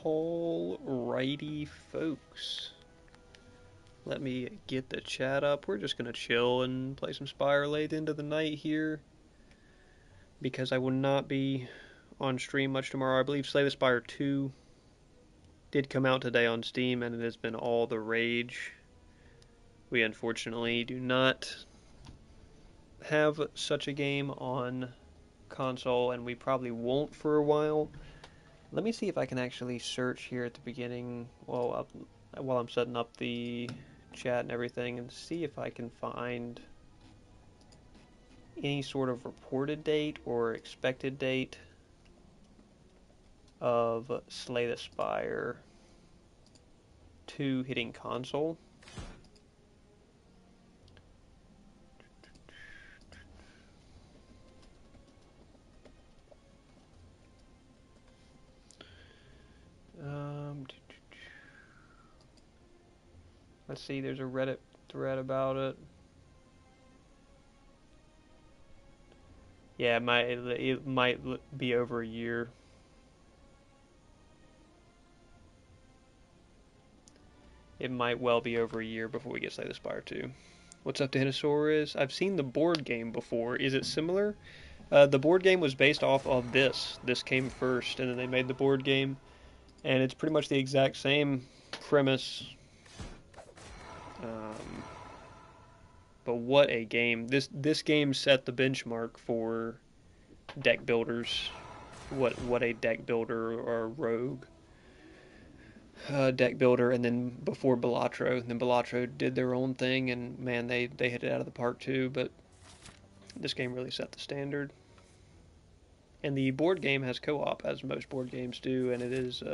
Alrighty, folks. Let me get the chat up. We're just gonna chill and play some Spire late into the night here, because I will not be on stream much tomorrow. I believe Slay the Spire 2 did come out today on Steam, and it has been all the rage. We unfortunately do not have such a game on console, and we probably won't for a while. Let me see if I can actually search here at the beginning while I'm setting up the chat and everything, and see if I can find any sort of reported date or expected date of Slay the Spire 2 hitting console. Let's see, there's a Reddit thread about it. Yeah, it might be over a year. It might well be over a year before we get Slay the Spire 2. What's up, Dinosaurus? I've seen the board game before. Is it similar? The board game was based off of this. This came first, and then they made the board game. And it's pretty much the exact same premise. But what a game. This game set the benchmark for deck builders. What a deck builder or rogue deck builder. And then before Balatro. And then Balatro did their own thing, and man, they hit it out of the park too. But this game really set the standard. And the board game has co-op, as most board games do, and it is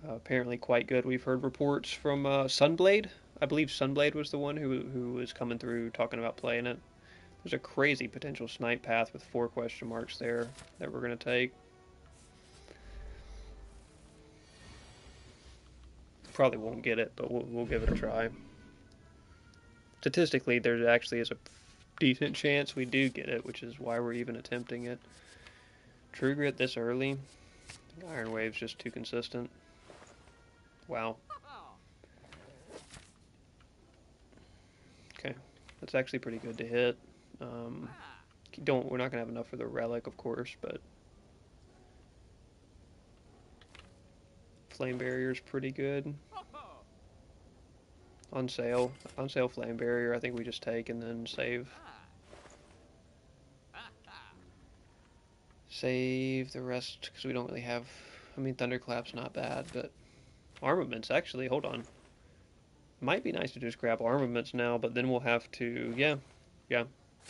apparently quite good. We've heard reports from Sunblade. I believe Sunblade was the one who was coming through talking about playing it. There's a crazy potential snipe path with 4 question marks there that we're going to take. Probably won't get it, but we'll give it a try. Statistically, there actually is a decent chance we do get it, which is why we're even attempting it. True Grit this early? Iron Wave's just too consistent. Wow. Okay, that's actually pretty good to hit. We're not gonna have enough for the relic, of course, but Flame Barrier's pretty good. On sale Flame Barrier. I think we just take and then save the rest, because we don't really have. I mean, Thunderclap's not bad, but Armaments actually. Hold on. Might be nice to just grab Armaments now, but then we'll have to. Yeah,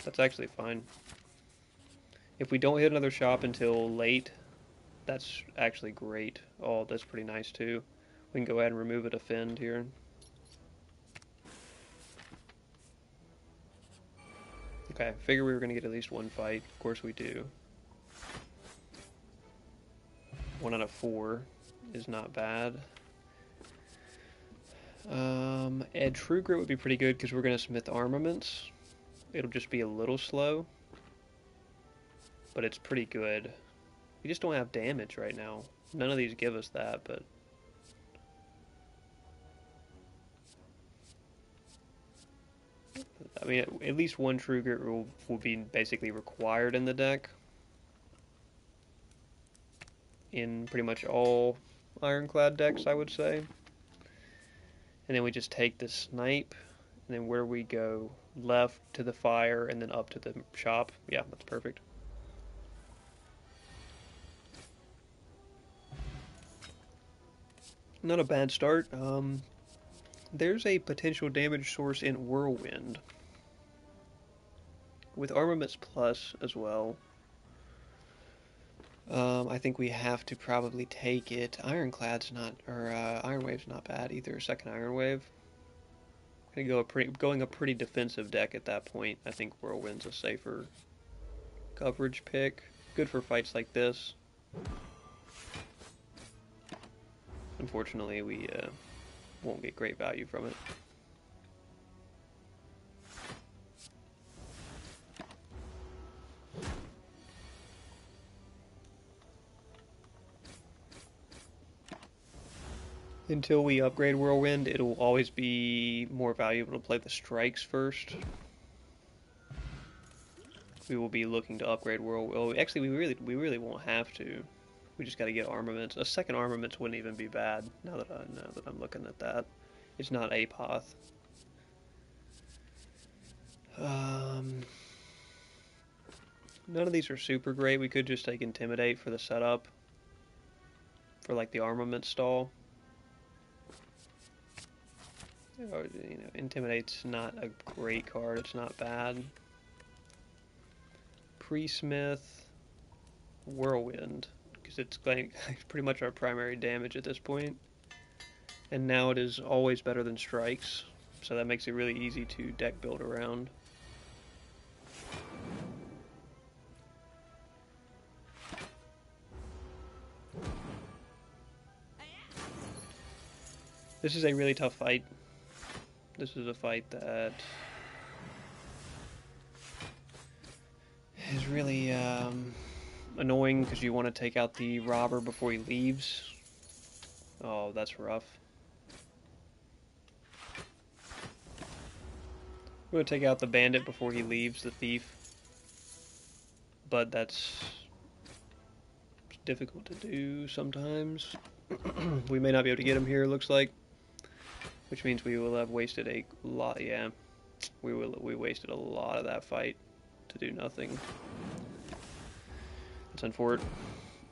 that's actually fine. If we don't hit another shop until late, that's actually great. Oh, that's pretty nice too. We can go ahead and remove a defend here. Okay, figure we were going to get at least one fight. Of course we do. 1 out of 4 is not bad. True Grit would be pretty good because we're going to submit the Armaments. It'll just be a little slow, but it's pretty good. We just don't have damage right now. None of these give us that, but I mean, at least one True Grit will be basically required in the deck. In pretty much all Ironclad decks, I would say. And then we just take the snipe, and then where we go, left to the fire, and then up to the shop. Yeah, that's perfect. Not a bad start. There's a potential damage source in Whirlwind, with Armaments Plus as well. I think we have to probably take it. Ironclad's not, or Iron Wave's not bad either. Second Iron Wave. Going a pretty defensive deck at that point. I think Whirlwind's a safer coverage pick. Good for fights like this. Unfortunately, we won't get great value from it. Until we upgrade Whirlwind, it'll always be more valuable to play the strikes first. We will be looking to upgrade Whirlwind. Oh, actually, we really won't have to. We just got to get armaments. A second armaments wouldn't even be bad. Now that I'm looking at that, it's not APOTH. None of these are super great. We could just take Intimidate for the setup, for like the armament stall. Or, you know, Intimidate's not a great card. It's not bad. Pre-Smith, Whirlwind, because it's pretty much our primary damage at this point. And now it is always better than strikes, so that makes it really easy to deck build around. This is a really tough fight. This is a fight that is really annoying because you want to take out the robber before he leaves. Oh, that's rough. I'm going to take out the bandit before he leaves, the thief. But that's difficult to do sometimes. We may not be able to get him here, it looks like. Which means we will have wasted a lot, yeah. We wasted a lot of that fight to do nothing. It's unfortunate.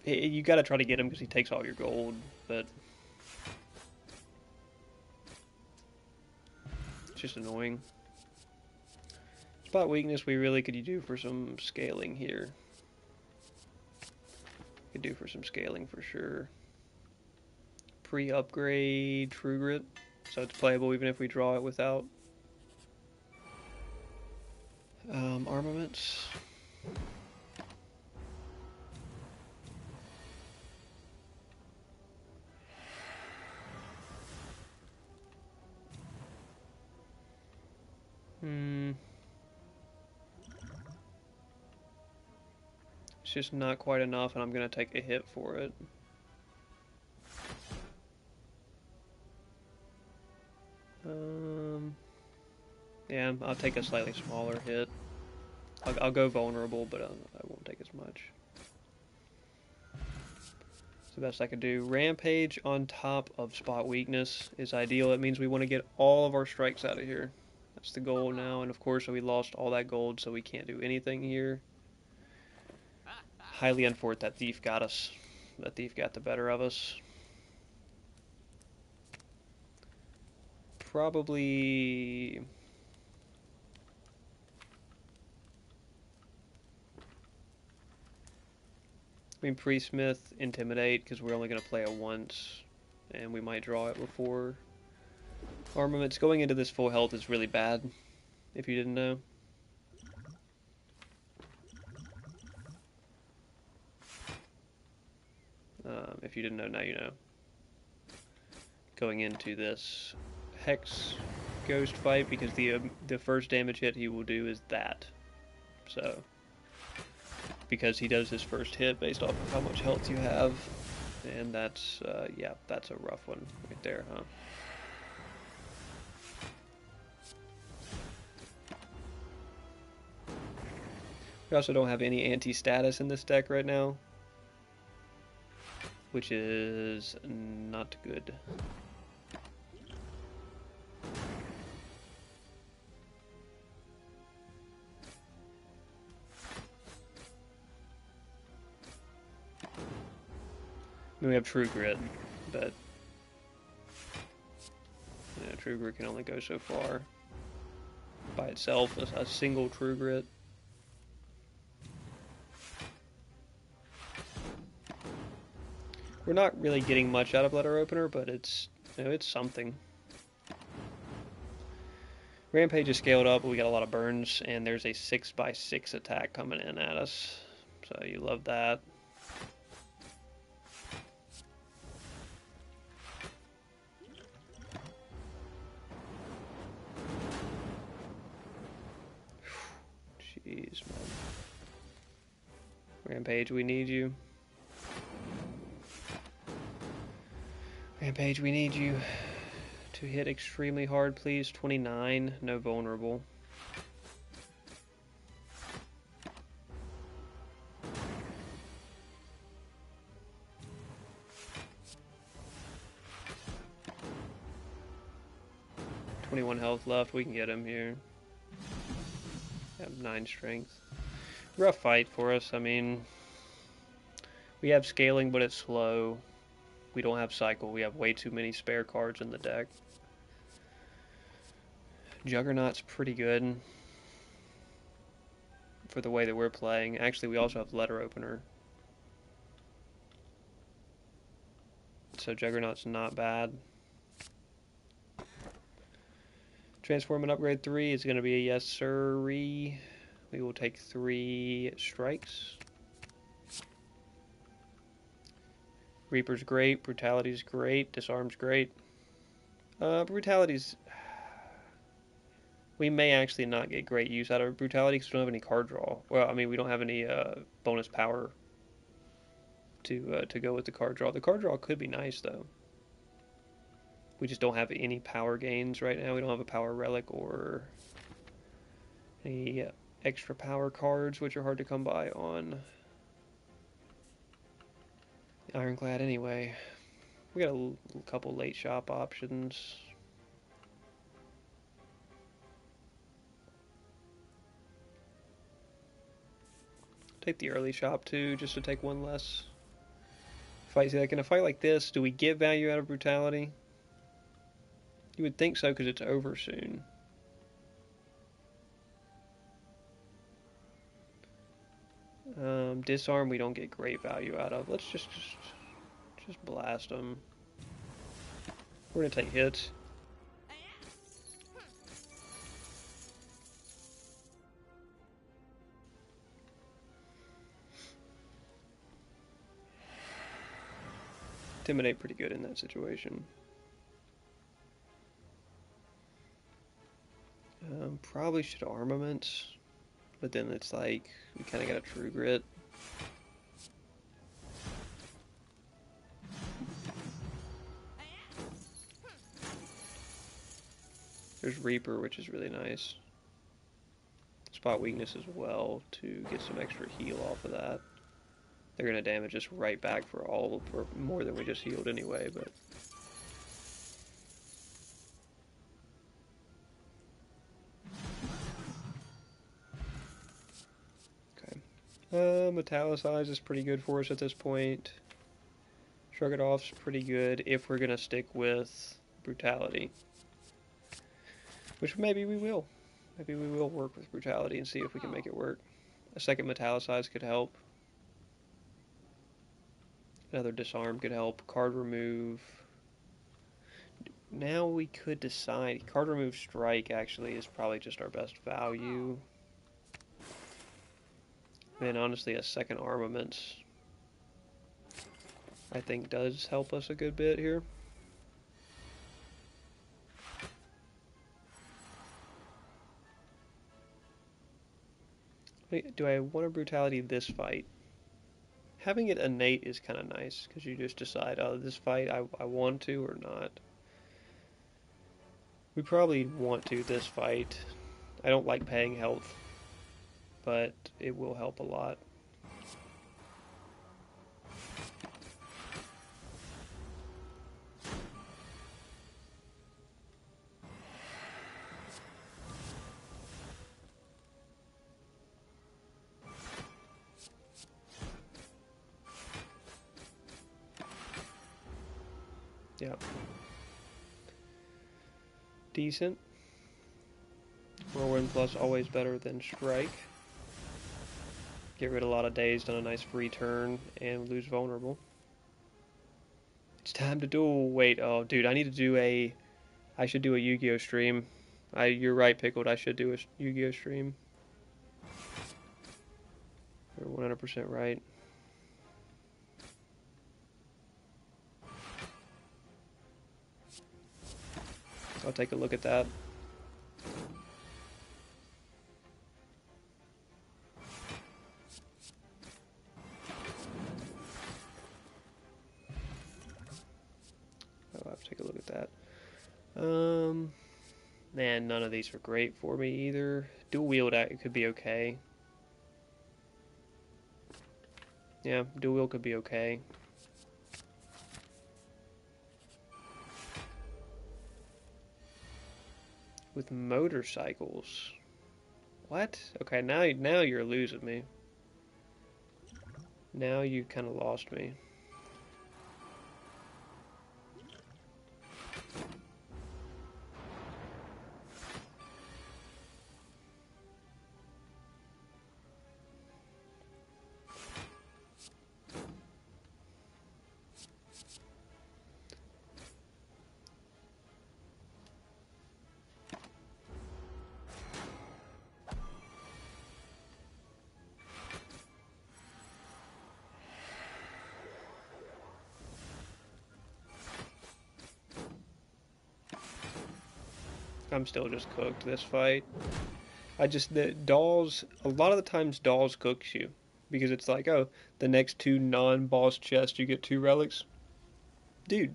You gotta try to get him because he takes all your gold, but it's just annoying. Spot weakness we really could do for some scaling here. Could do for some scaling for sure. Pre-upgrade True Grit, so it's playable even if we draw it without armaments. It's just not quite enough, and I'm going to take a hit for it. Yeah, I'll take a slightly smaller hit. I'll go vulnerable, but I won't take as much. It's the best I could do. Rampage on top of spot weakness is ideal. It means we want to get all of our strikes out of here. That's the goal now, and of course we lost all that gold, so we can't do anything here. Highly unfortunate that thief got us. That thief got the better of us. Probably... I mean, Pre-Smith, Intimidate, because we're only going to play it once, and we might draw it before. Armaments going into this full health is really bad, if you didn't know. If you didn't know, now you know. Going into this Hex Ghost fight, because the first damage hit he will do is that. So, because he does his first hit based off of how much health you have, and that's, yeah, that's a rough one right there, huh? We also don't have any anti-status in this deck right now, which is not good. I mean, we have True Grit, but you know, True Grit can only go so far by itself. A single True Grit. We're not really getting much out of Letter Opener, but it's, you know, it's something. Rampage is scaled up, but we got a lot of burns, and there's a 6x6 attack coming in at us. So you love that. Jeez, man. Rampage, we need you. Rampage, we need you to hit extremely hard, please. 29, no vulnerable. $21 health left, we can get him here. Have 9 strength. Rough fight for us, I mean, we have scaling, but it's slow. We don't have cycle, we have way too many spare cards in the deck. Juggernaut's pretty good for the way that we're playing. Actually, we also have letter opener. So Juggernaut's not bad. Transform and upgrade 3 is going to be a yes sirree. We will take 3 strikes. Reaper's great, Brutality's great, Disarm's great. Brutality's... We may actually not get great use out of Brutality because we don't have any card draw. Well, I mean, we don't have any bonus power to go with the card draw. The card draw could be nice, though. We just don't have any power gains right now. We don't have a power relic or any extra power cards, which are hard to come by on Ironclad anyway. We got a couple late shop options. Take the early shop too, just to take one less fight. See, like in a fight like this, do we get value out of Brutality? You would think so, because it's over soon. Disarm, we don't get great value out of. Let's just blast them. We're gonna take hits. Intimidate pretty good in that situation. Probably should armament, but then it's like we kind of got a true grit. There's Reaper, which is really nice. Spot weakness as well to get some extra heal off of that. They're gonna damage us right back for more than we just healed anyway, but. Metallicize is pretty good for us at this point. Shrug it off's pretty good if we're gonna stick with Brutality. Which maybe we will. Maybe we will work with Brutality and see if we can make it work. A second Metallicize could help. Another Disarm could help. Card remove. Now we could decide. Card remove Strike actually is probably just our best value. And honestly, a second armament, I think, does help us a good bit here. Wait, do I want a Brutality this fight? Having it innate is kind of nice, because you just decide, oh, this fight I want to or not. We probably want to this fight. I don't like paying health, but it will help a lot. Yep. Decent. Whirlwind plus always better than Strike. Get rid of a lot of dazed on a nice free turn and lose vulnerable. It's time to duel. Wait, oh dude, I should do a Yu-Gi-Oh stream. You're right, Pickled, I should do a Yu-Gi-Oh stream. You're 100% right. I'll take a look at that. Um, Man, none of these are great for me either. Dual wield could be okay. Yeah, dual wield could be okay. With motorcycles. What? Okay, now you're losing me. Now you kind of lost me. I'm still just cooked this fight. The dolls, a lot of the times dolls cooks you. Because it's like, oh, the next two non-boss chests you get two relics. Dude,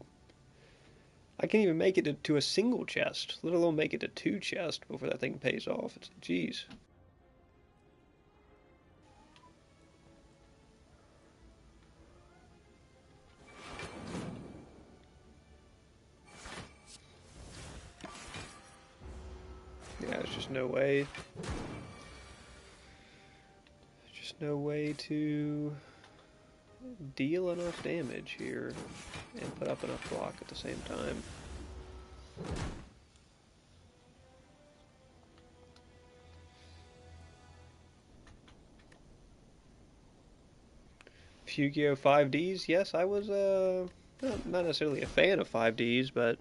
I can't even make it to a single chest, let alone make it to two chests before that thing pays off. It's jeez. Yeah, there's just no way. Just no way to deal enough damage here and put up enough block at the same time. Yu-Gi-Oh! 5Ds, yes, I was not necessarily a fan of 5Ds, but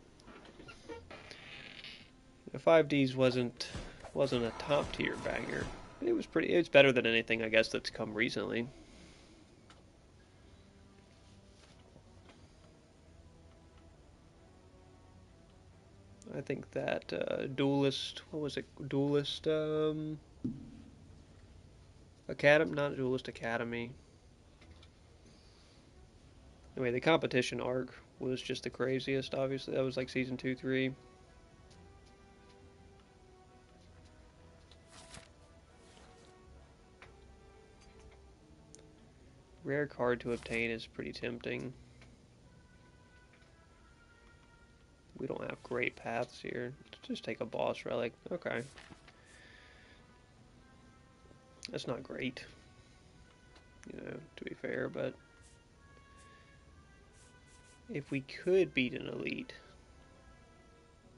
5Ds wasn't a top tier banger. It was pretty. It's better than anything I guess that's come recently. I think that Duelist, what was it? Duelist Academy, not Duelist Academy. Anyway, the competition arc was just the craziest. Obviously, that was like season 2, 3. Rare card to obtain is pretty tempting. We don't have great paths here. Let's just take a boss relic. Okay. That's not great, to be fair, but if we could beat an elite,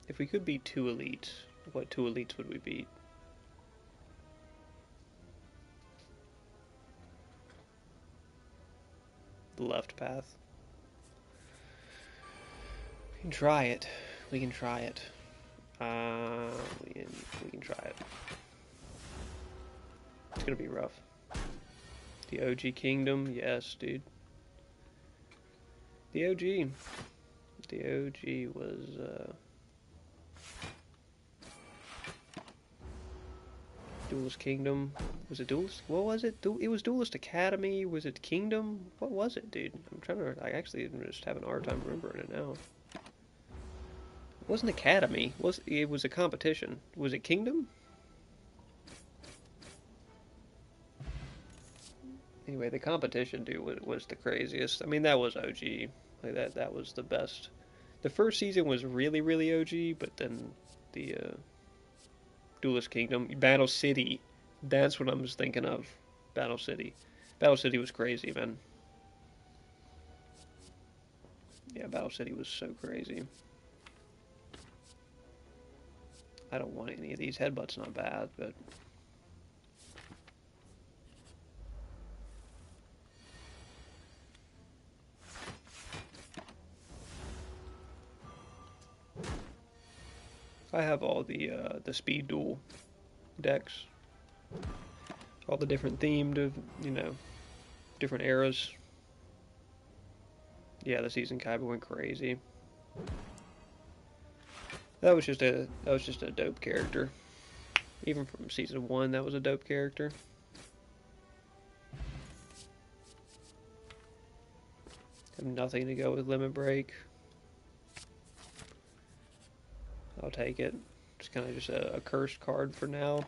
if we could beat two elites, what two elites would we beat? The left path. We can try it. We can try it. We can try it. It's gonna be rough. The OG Kingdom, yes, dude. The OG. The OG was Duelist Kingdom. Was it Duelist? What was it? It was Duelist Academy. Was it Kingdom? What was it, dude? I'm trying to. I actually am just having a hard time remembering it now. It wasn't Academy. It was a competition? Was it Kingdom? Anyway, the competition, dude, was the craziest. I mean, that was OG. Like that was the best. The first season was really, really OG, but then the Duelist Kingdom, Battle City. That's what I was thinking of. Battle City. Battle City was crazy, man. Yeah, Battle City was so crazy. I don't want any of these. Headbutt's not bad, but I have all the speed duel decks, all the different themed of different eras. Yeah, the season Kaiba went crazy. That was just a dope character. Even from season 1, that was a dope character. Have nothing to go with Limit Break. I'll take it. It's kind of just a cursed card for now.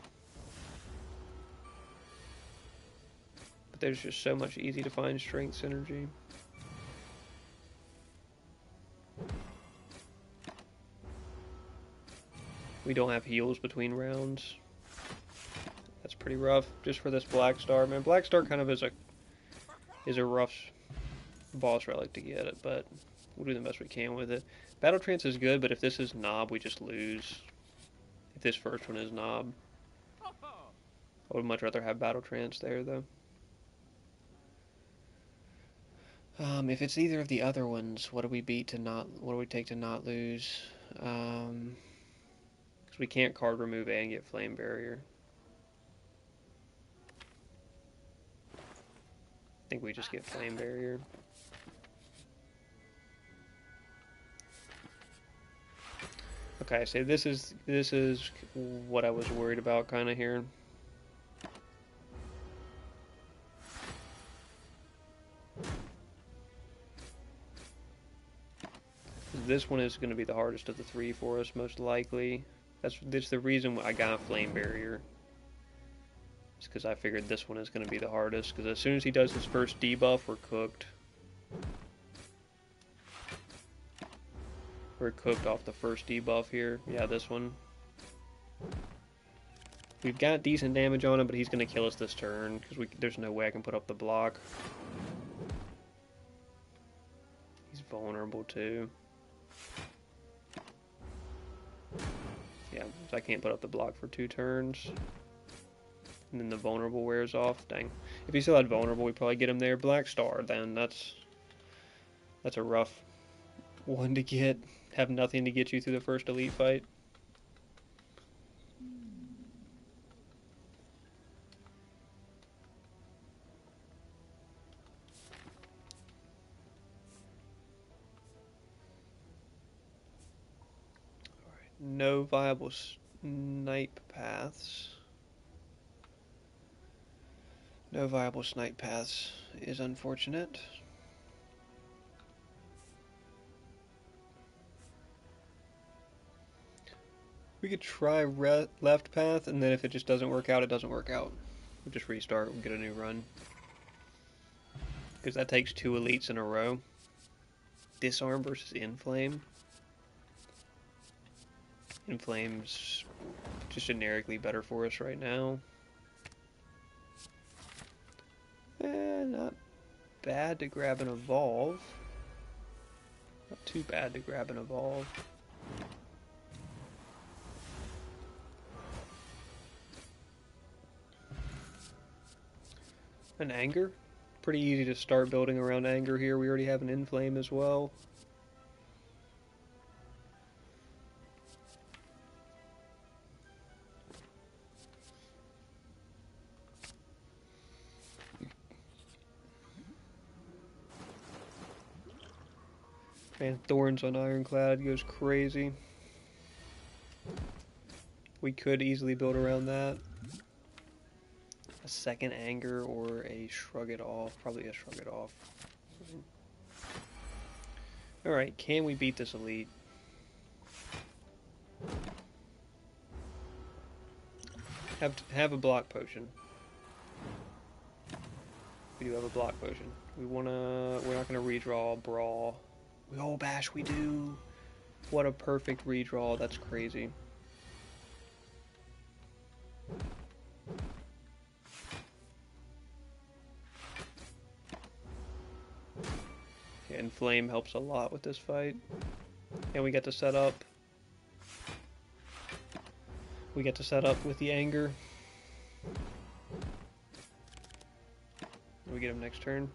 But there's just so much easy to find strength synergy. We don't have heals between rounds. That's pretty rough just for this Black Star. Man, Black Star kind of is a rough boss relic to get it, but we'll do the best we can with it. Battle Trance is good, but if this is Knob, we just lose. If this first one is Knob. I would much rather have Battle Trance there, though. If it's either of the other ones, what do we take to not lose? Because we can't card remove and get Flame Barrier. I think we just get Flame Barrier. Okay, so this is what I was worried about kind of here. This one is going to be the hardest of the three for us, most likely. That's the reason I got Flame Barrier. It's because I figured this one is going to be the hardest, because as soon as he does his first debuff, we're cooked. We're cooked off the first debuff here. Yeah, this one. We've got decent damage on him, but he's going to kill us this turn, because there's no way I can put up the block. He's vulnerable, too. Yeah, I can't put up the block for 2 turns. And then the vulnerable wears off. Dang. If he still had vulnerable, we'd probably get him there. Black Star, then that's a rough one to get. Have nothing to get you through the first elite fight. Alright, no viable snipe paths. No viable snipe paths is unfortunate. We could try left path, and then if it just doesn't work out, it doesn't work out. We'll just restart, we'll get a new run. Because that takes 2 elites in a row. Disarm versus Inflame. Inflame's just generically better for us right now. Not bad to grab an Evolve. Not too bad to grab an Evolve. An Anger? Pretty easy to start building around Anger here. We already have an Inflame as well. Man, Thorns on Ironclad goes crazy. We could easily build around that. A second Anger or a Shrug It Off. Probably a Shrug It Off. Alright, can we beat this elite? Have a block potion. We do have a block potion. We're not gonna redraw Brawl. Oh, Bash, we do! What a perfect redraw, that's crazy. Yeah, and Flame helps a lot with this fight. And we get to set up. We get to set up with the Anger. We get him next turn.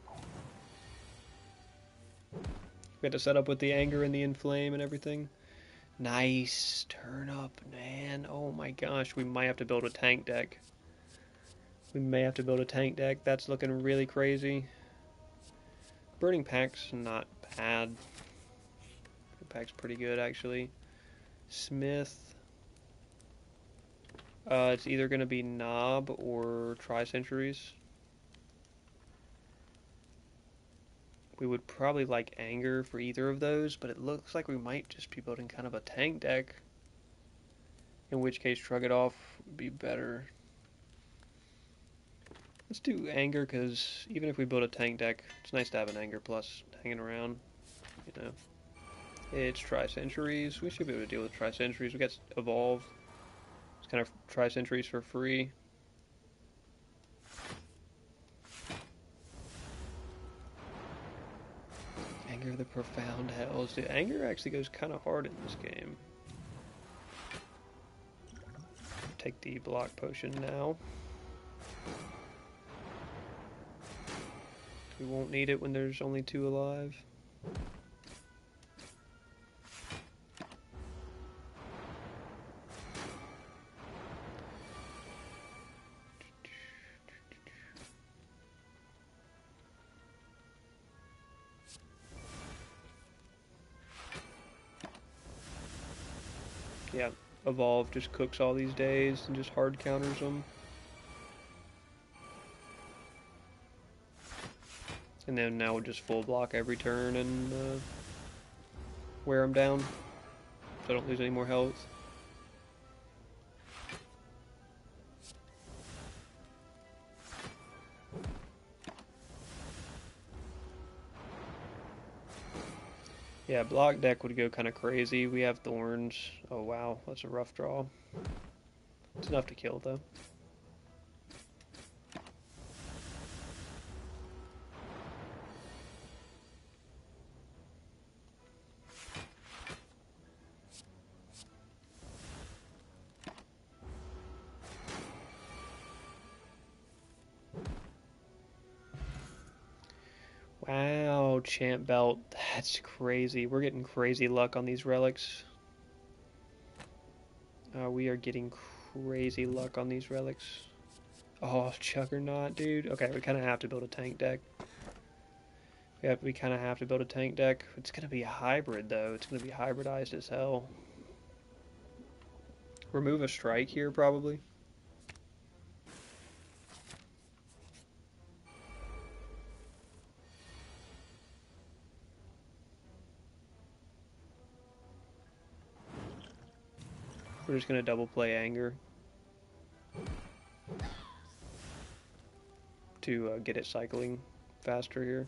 We had to set up with the Anger and the Inflame and everything. Nice turn up, man. Oh my gosh, we might have to build a tank deck. We may have to build a tank deck. That's looking really crazy. Burning Pack's not bad. Burning Pack's pretty good, actually. Smith. It's either going to be Knob or Tri-Centuries. We would probably like Anger for either of those, but it looks like we might just be building kind of a tank deck. In which case, shrug it off would be better. Let's do anger, because even if we build a tank deck, it's nice to have an anger plus hanging around, you know. It's Tri-Centuries. We should be able to deal with Tri-Centuries. We got Evolve. It's kind of Tri-Centuries for free. Anger of the Profound Hells. Dude, anger actually goes kind of hard in this game. Take the block potion now. We won't need it when there's only 2 alive. Yeah, Evolve just cooks all these days and just hard counters them. And then now we'll just full block every turn and wear them down so I don't lose any more health. Yeah, block deck would go kind of crazy. We have thorns. Oh wow, that's a rough draw. It's enough to kill though. Wow, champ belt. That's crazy. We're getting crazy luck on these relics. We are getting crazy luck on these relics. Oh, Juggernaut, dude. Okay, we kind of have to build a tank deck. We kind of have to build a tank deck. It's going to be a hybrid, though. It's going to be hybridized as hell. Remove a strike here, probably. We're just going to double play Anger to get it cycling faster here.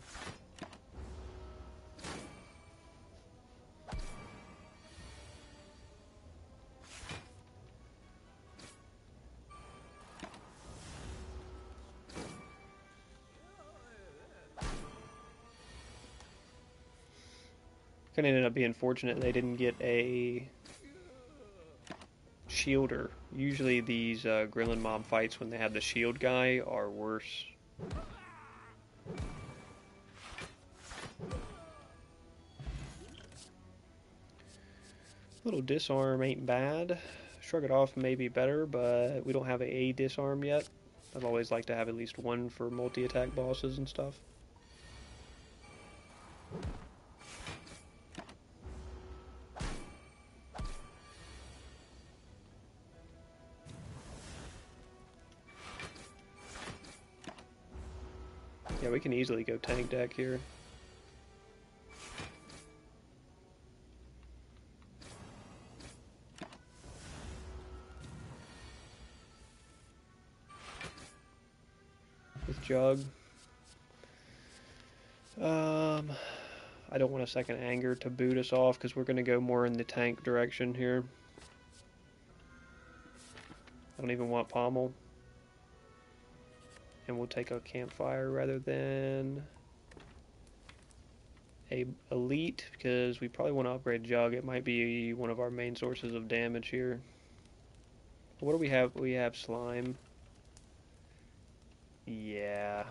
Kind of ended up being fortunate they didn't get a shielder. Usually these Grillin Mob fights, when they have the shield guy, are worse. Little disarm ain't bad. Shrug it off may be better, but we don't have a disarm yet. I'd always like to have at least one for multi-attack bosses and stuff. Yeah, we can easily go tank deck here. With Jug. I don't want a second Anger to boot us off because we're going to go more in the tank direction here. I don't even want Pommel. And we'll take a Campfire rather than a Elite because we probably want to upgrade Jug. It might be one of our main sources of damage here. What do we have? We have Slime. Yeah.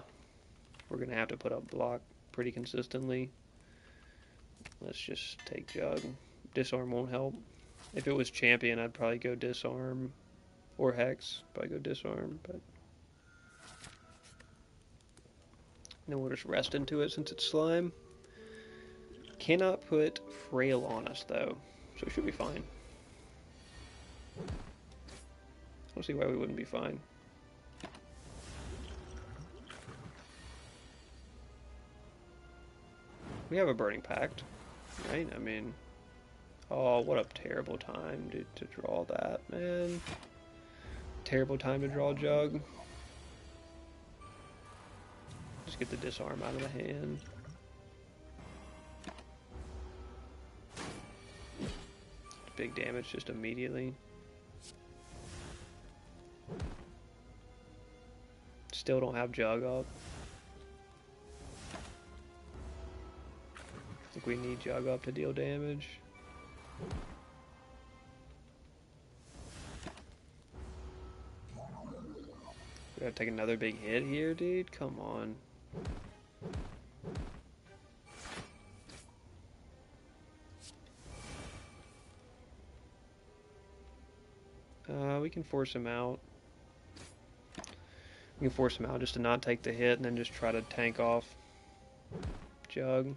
We're going to have to put up block pretty consistently. Let's just take Jug. Disarm won't help. If it was Champion, I'd probably go Disarm. Or Hex. Probably go Disarm, but... then we'll just rest into it since it's Slime. Cannot put Frail on us, though. So it should be fine. I don't see why we wouldn't be fine. We have a Burning Pact, right? I mean, Oh, what a terrible time to draw that, man. Terrible time to draw Jug. Just get the disarm out of the hand. Big damage just immediately. Still don't have Jug up. I think we need Jug up to deal damage. We gotta take another big hit here, dude. Come on. We can force him out. We can force him out just to not take the hit and then just try to tank off Jug.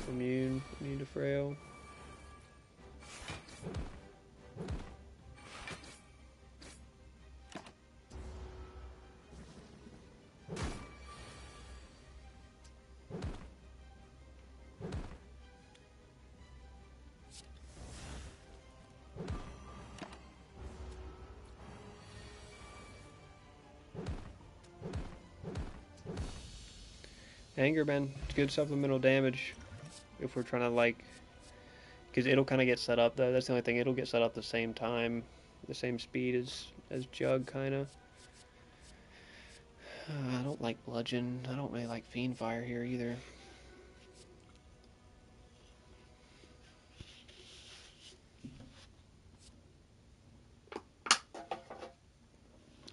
Immune to frail. Anger, man. It's good supplemental damage if we're trying to, like, because it'll kind of get set up, though. That's the only thing. It'll get set up the same time, the same speed as Jug, kind of. I don't like Bludgeon. I don't really like Fiend Fire here either.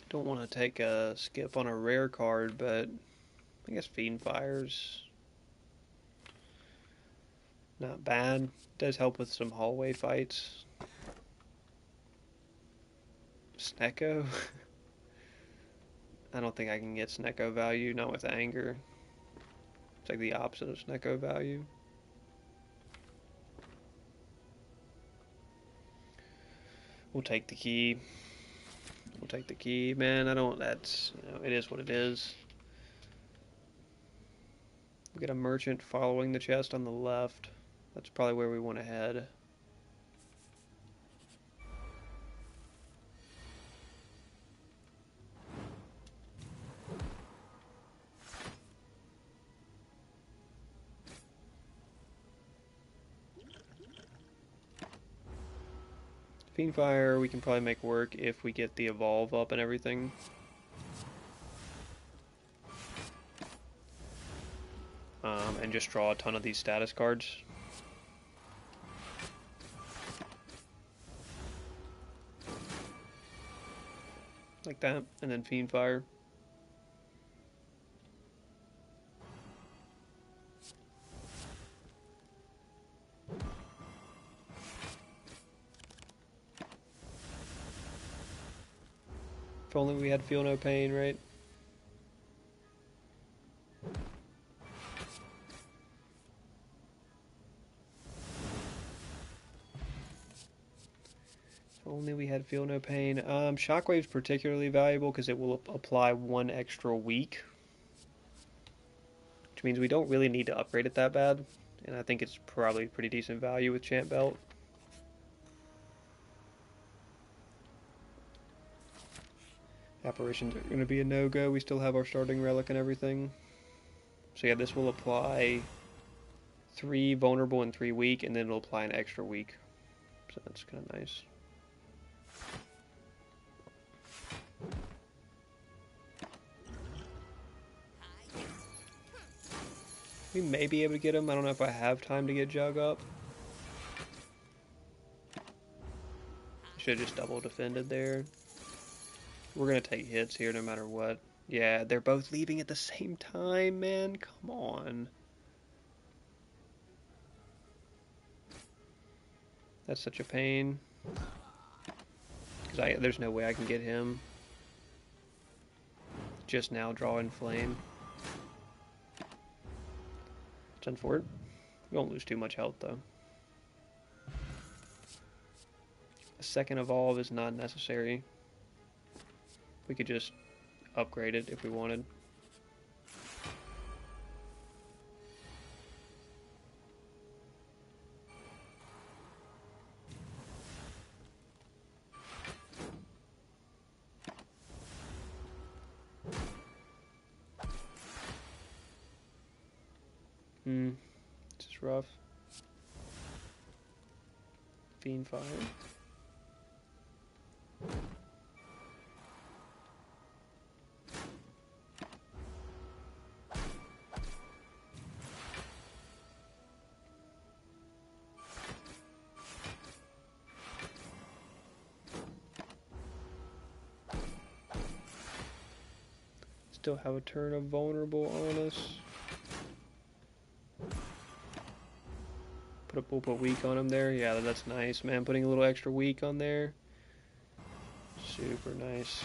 Don't want to take a skip on a rare card, but I guess Fiend Fire's not bad. Does help with some hallway fights. Snecko? I don't think I can get Snecko value, not with Anger. It's like the opposite of Snecko value. We'll take the key. We'll take the key, man. That's, it is what it is. We get a merchant following the chest on the left. That's probably where we want to head. Fiend Fire we can probably make work if we get the evolve up and everything. And just draw a ton of these status cards. Like that, and then Fiend Fire. If only we had Feel No Pain, right? If only we had Feel No Pain. Shockwave's particularly valuable because it will apply 1 extra week. Which means we don't really need to upgrade it that bad. And I think it's probably pretty decent value with Champ Belt. Apparitions are going to be a no-go. We still have our starting relic and everything. So yeah, this will apply 3 vulnerable and 3 weak, and then it'll apply an extra week. So that's kind of nice. We may be able to get him. I don't know if I have time to get Jug up. Should have just double defended there. We're going to take hits here no matter what. Yeah, they're both leaving at the same time, man. Come on. That's such a pain. Because there's no way I can get him. Just now drawing Flame. It's unfortunate. We won't lose too much health, though. A second evolve is not necessary. We could just upgrade it if we wanted. This is rough. Fiend Fire. Still have a turn of vulnerable on us. We'll put weak on him there. Yeah, that's nice, man. Putting a little extra weak on there. Super nice.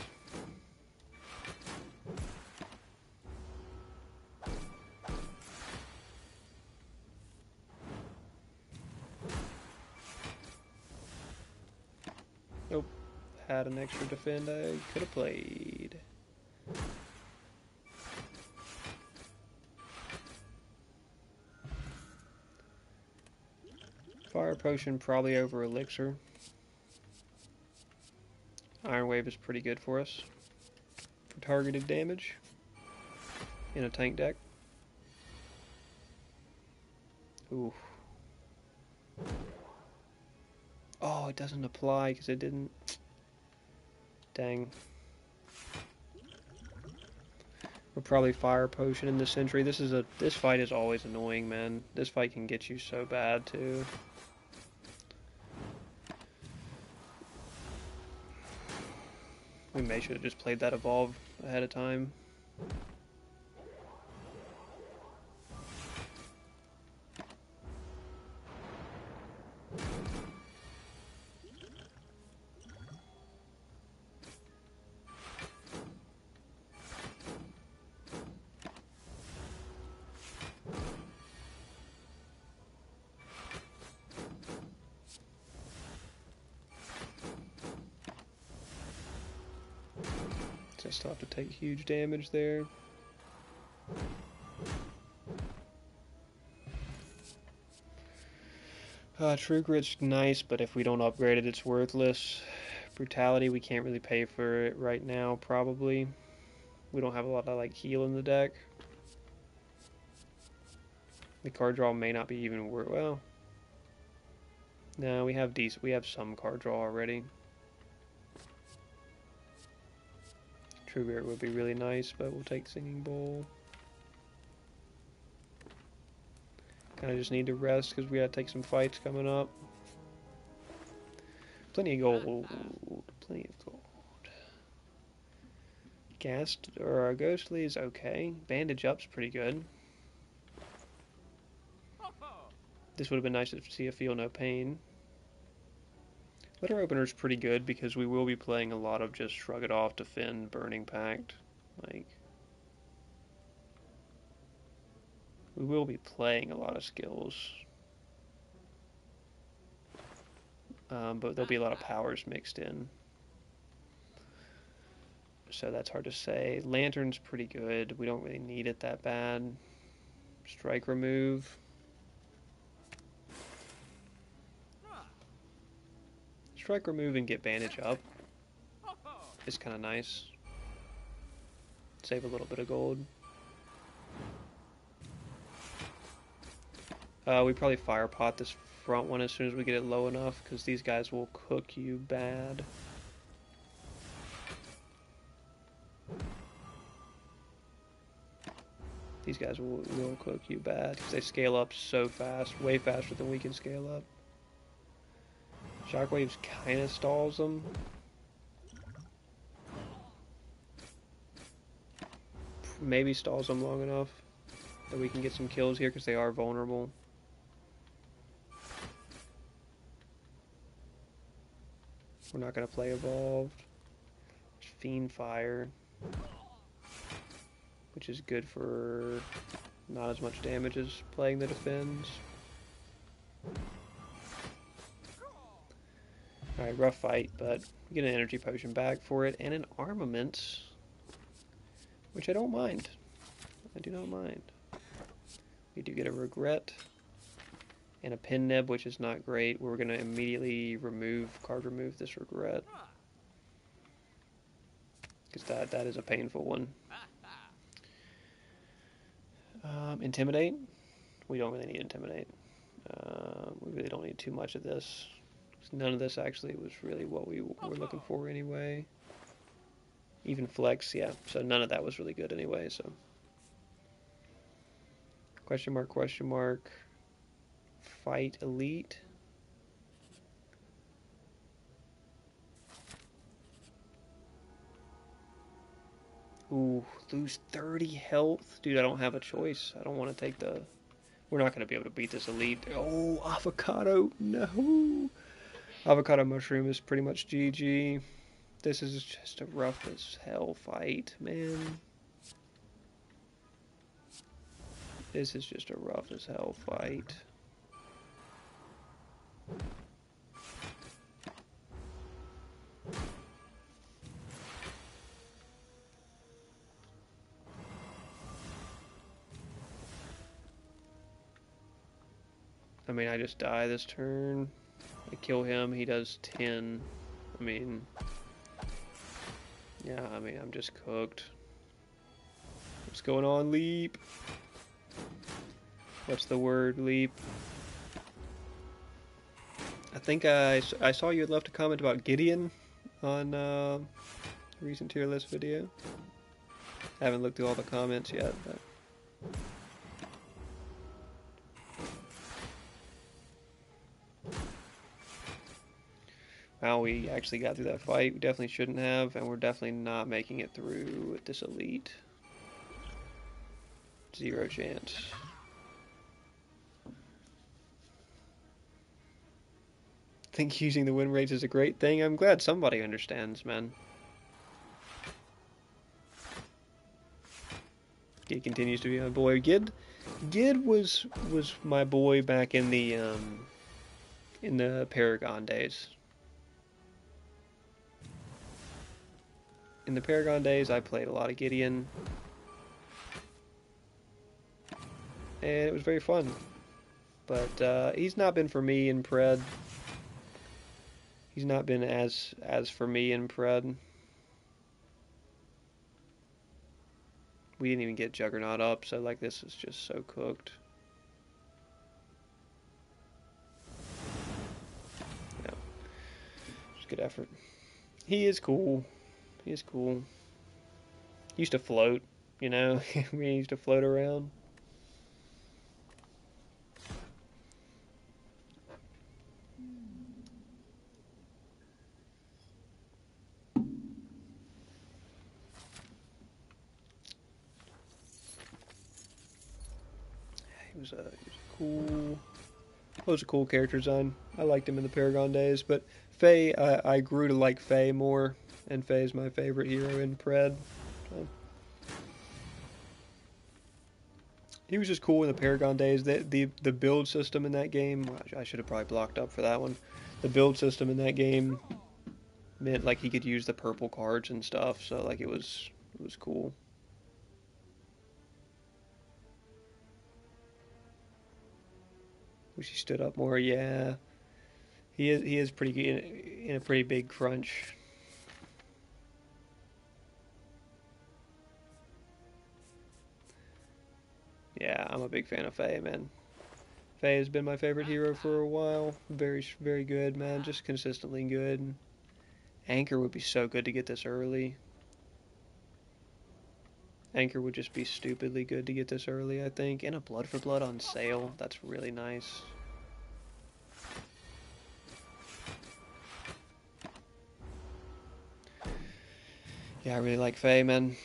Nope. Had an extra defend I could have played. Fire Potion probably over Elixir. Iron Wave is pretty good for us for targeted damage in a tank deck. Ooh. Oh, it doesn't apply because it didn't. Dang. We're probably Fire Potion in the Sentry. This fight is always annoying, man. This fight can get you so bad too. We may should have just played that Evolve ahead of time. Just have to take huge damage there. True Grit's nice, but if we don't upgrade it, it's worthless. Brutality, we can't really pay for it right now, probably. We don't have a lot of like heal in the deck. The card draw may not be even worth. Well, no, we have decent. We have some card draw already. True Grit would be really nice, but we'll take Singing Bowl. Kind of just need to rest because we gotta take some fights coming up. Plenty of gold. Plenty of gold. Ghostly is okay. Bandage Up's pretty good. This would have been nice to see a Feel No Pain. Letter Opener's pretty good because we will be playing a lot of just Shrug It Off, Defend, Burning Pact. Like, we will be playing a lot of skills. But there'll be a lot of powers mixed in. So that's hard to say. Lantern's pretty good. We don't really need it that bad. Strike Remove. Strike Remove and get Bandage Up is kind of nice. Save a little bit of gold. We probably Fire Pot this front one as soon as we get it low enough, because these guys will cook you bad. These guys will cook you bad, because they scale up so fast, way faster than we can scale up. Shockwaves kind of stalls them. Maybe stalls them long enough that we can get some kills here, because they are vulnerable. We're not going to play Evolved. Fiend Fire, which is good for not as much damage as playing the Defends. Alright, rough fight, but we get an Energy Potion back for it, and an Armament, which I don't mind. I do not mind. We do get a Regret, and a Pin Nib, which is not great. We're going to immediately card remove this Regret. Because that is a painful one. Intimidate. We don't really need Intimidate. We really don't need too much of this. None of this actually was really what we were looking for anyway. Even Flex, yeah. So none of that was really good anyway, so. Question mark, question mark. Fight Elite. Ooh, lose 30 health? Dude, I don't have a choice. I don't want to take the... We're not going to be able to beat this Elite. Oh, Avocado. No. Avocado Mushroom is pretty much GG. This is just a rough as hell fight, man. This is just a rough as hell fight. I mean, I just die this turn. I kill him, he does 10. I mean... Yeah, I mean, I'm just cooked. What's going on, Leap? What's the word, Leap? I think I saw you had left a comment about Gideon on a recent tier list video. I haven't looked through all the comments yet, but... Wow, we actually got through that fight. We definitely shouldn't have, and we're definitely not making it through with this Elite. 0 chance. I think using the win rates is a great thing. I'm glad somebody understands, man. Gid continues to be my boy. Gid was my boy back in the Paragon days. In the Paragon days, I played a lot of Gideon, and it was very fun. But he's not been for me in Pred. He's not been as for me in Pred. We didn't even get Juggernaut up, so like this is just so cooked. Yeah, just good effort. He is cool. He is cool. He used to float, you know. He used to float around. He was a cool. It was a cool character design. I liked him in the Paragon days, but Faye, I grew to like Faye more, and Faye is my favorite hero in Pred. So. He was just cool in the Paragon days. The build system in that game, I should have probably blocked up for that one. The build system in that game meant like he could use the purple cards and stuff, so like it was cool. Wish he stood up more. Yeah, he is pretty in a pretty big crunch. Yeah, I'm a big fan of Faye, man. Faye has been my favorite hero for a while. Very very good, man. Just consistently good. Anchor would be so good to get this early. Anchor would just be stupidly good to get this early, I think. And a Blood for Blood on sale. That's really nice. Yeah, I really like Faye, man.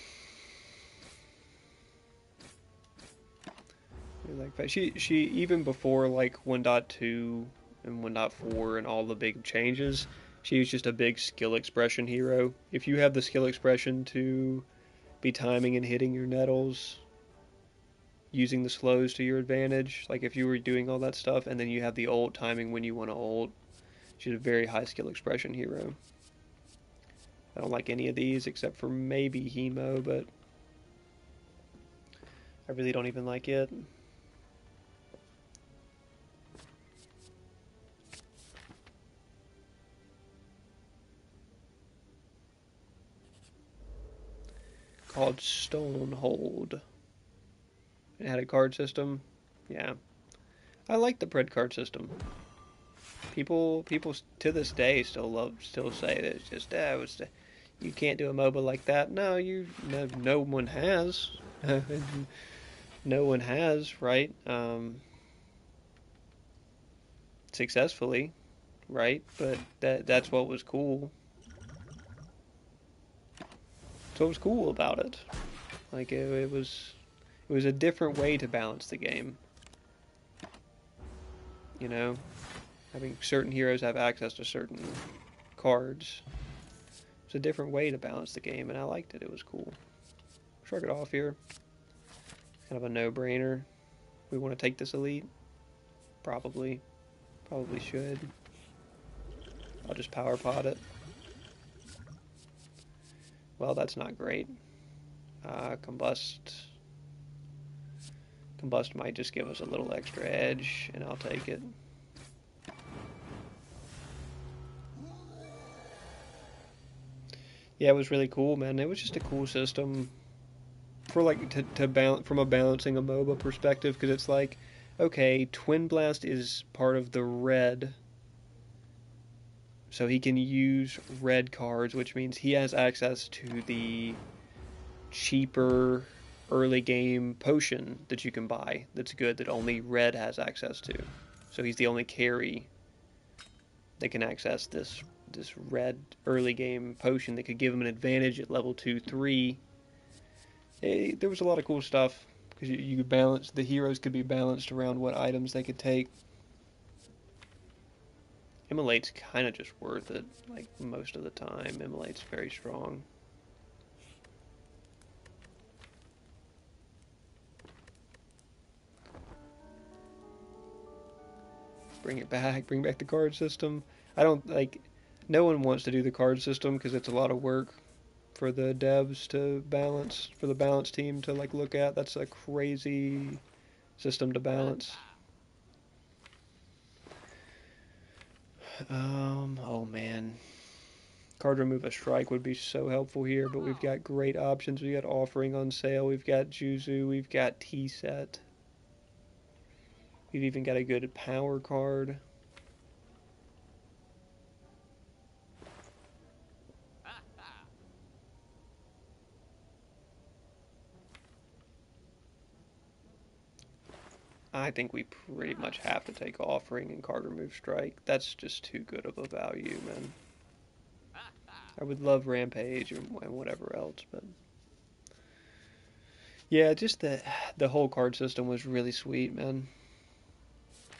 Really like Faye. She even before like 1.2 and 1.4 and all the big changes, she was just a big skill expression hero. If you have the skill expression to be timing and hitting your nettles, using the slows to your advantage, like if you were doing all that stuff, and then you have the ult timing when you want to ult, she's a very high skill expression hero. I don't like any of these except for maybe Hemo, but I really don't even like it. Called Stonehold. It had a card system. Yeah, I like the bread card system. People to this day still say that it's just you can't do a MOBA like that. No one has. No one has, right? Successfully, right? But that's what was cool. That's what was cool about it. Like it was a different way to balance the game. You know, having certain heroes have access to certain cards. It's a different way to balance the game, and I liked it. It was cool. Shrug it off here. Kind of a no-brainer. We want to take this elite? Probably. Probably should. I'll just power pod it. Well, that's not great. Combust. Combust might just give us a little extra edge, and I'll take it. Yeah, it was really cool, man. It was just a cool system for like to balance from a balancing a MOBA perspective, because it's like, okay, Twin Blast is part of the red, so he can use red cards, which means he has access to the cheaper early game potion that you can buy that's good, that only red has access to. So he's the only carry that can access this red early game potion that could give him an advantage at level 2, 3. There was a lot of cool stuff because you could balance, the heroes could be balanced around what items they could take. Immolate's kind of just worth it, like most of the time. Immolate's very strong. Bring it back, bring back the card system. I don't like, no one wants to do the card system because it's a lot of work for the devs to balance, for the balance team to like look at. That's a crazy system to balance. Oh man. Card remove a strike would be so helpful here, but we've got great options. We got offering on sale, we've got Juzu, we've got T-set. We've even got a good power card. I think we pretty much have to take offering and card remove strike. That's just too good of a value, man. I would love Rampage and whatever else, but yeah, just the whole card system was really sweet, man.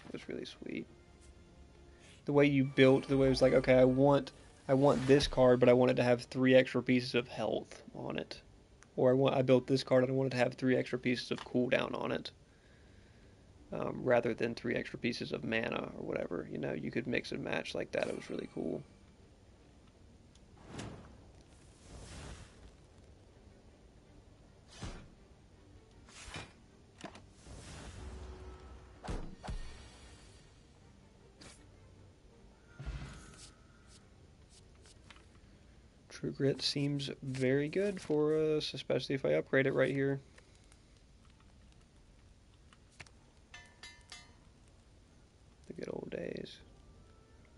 It was really sweet. The way you built, the way it was like, okay, I want this card, but I want it to have 3 extra pieces of health on it. Or I built this card and I wanted to have 3 extra pieces of cooldown on it. Rather than 3 extra pieces of mana or whatever. You know, you could mix and match like that. It was really cool. True Grit seems very good for us, especially if I upgrade it right here. The good old days.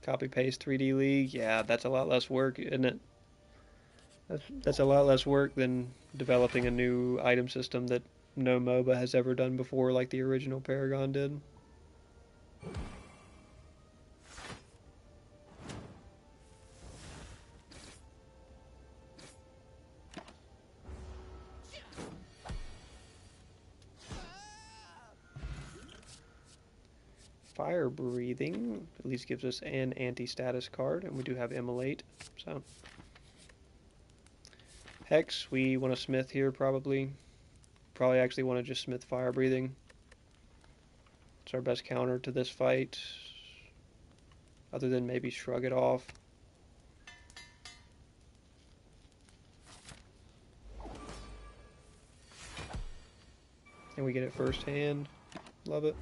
Copy paste 3D League, yeah, that's a lot less work, isn't it? That's a lot less work than developing a new item system that no MOBA has ever done before, like the original Paragon did. Fire Breathing at least gives us an anti-status card, and we do have Immolate, so. Hex, we want to smith here probably. Probably actually want to just smith Fire Breathing. It's our best counter to this fight, other than maybe shrug it off. And we get it first hand. Love it.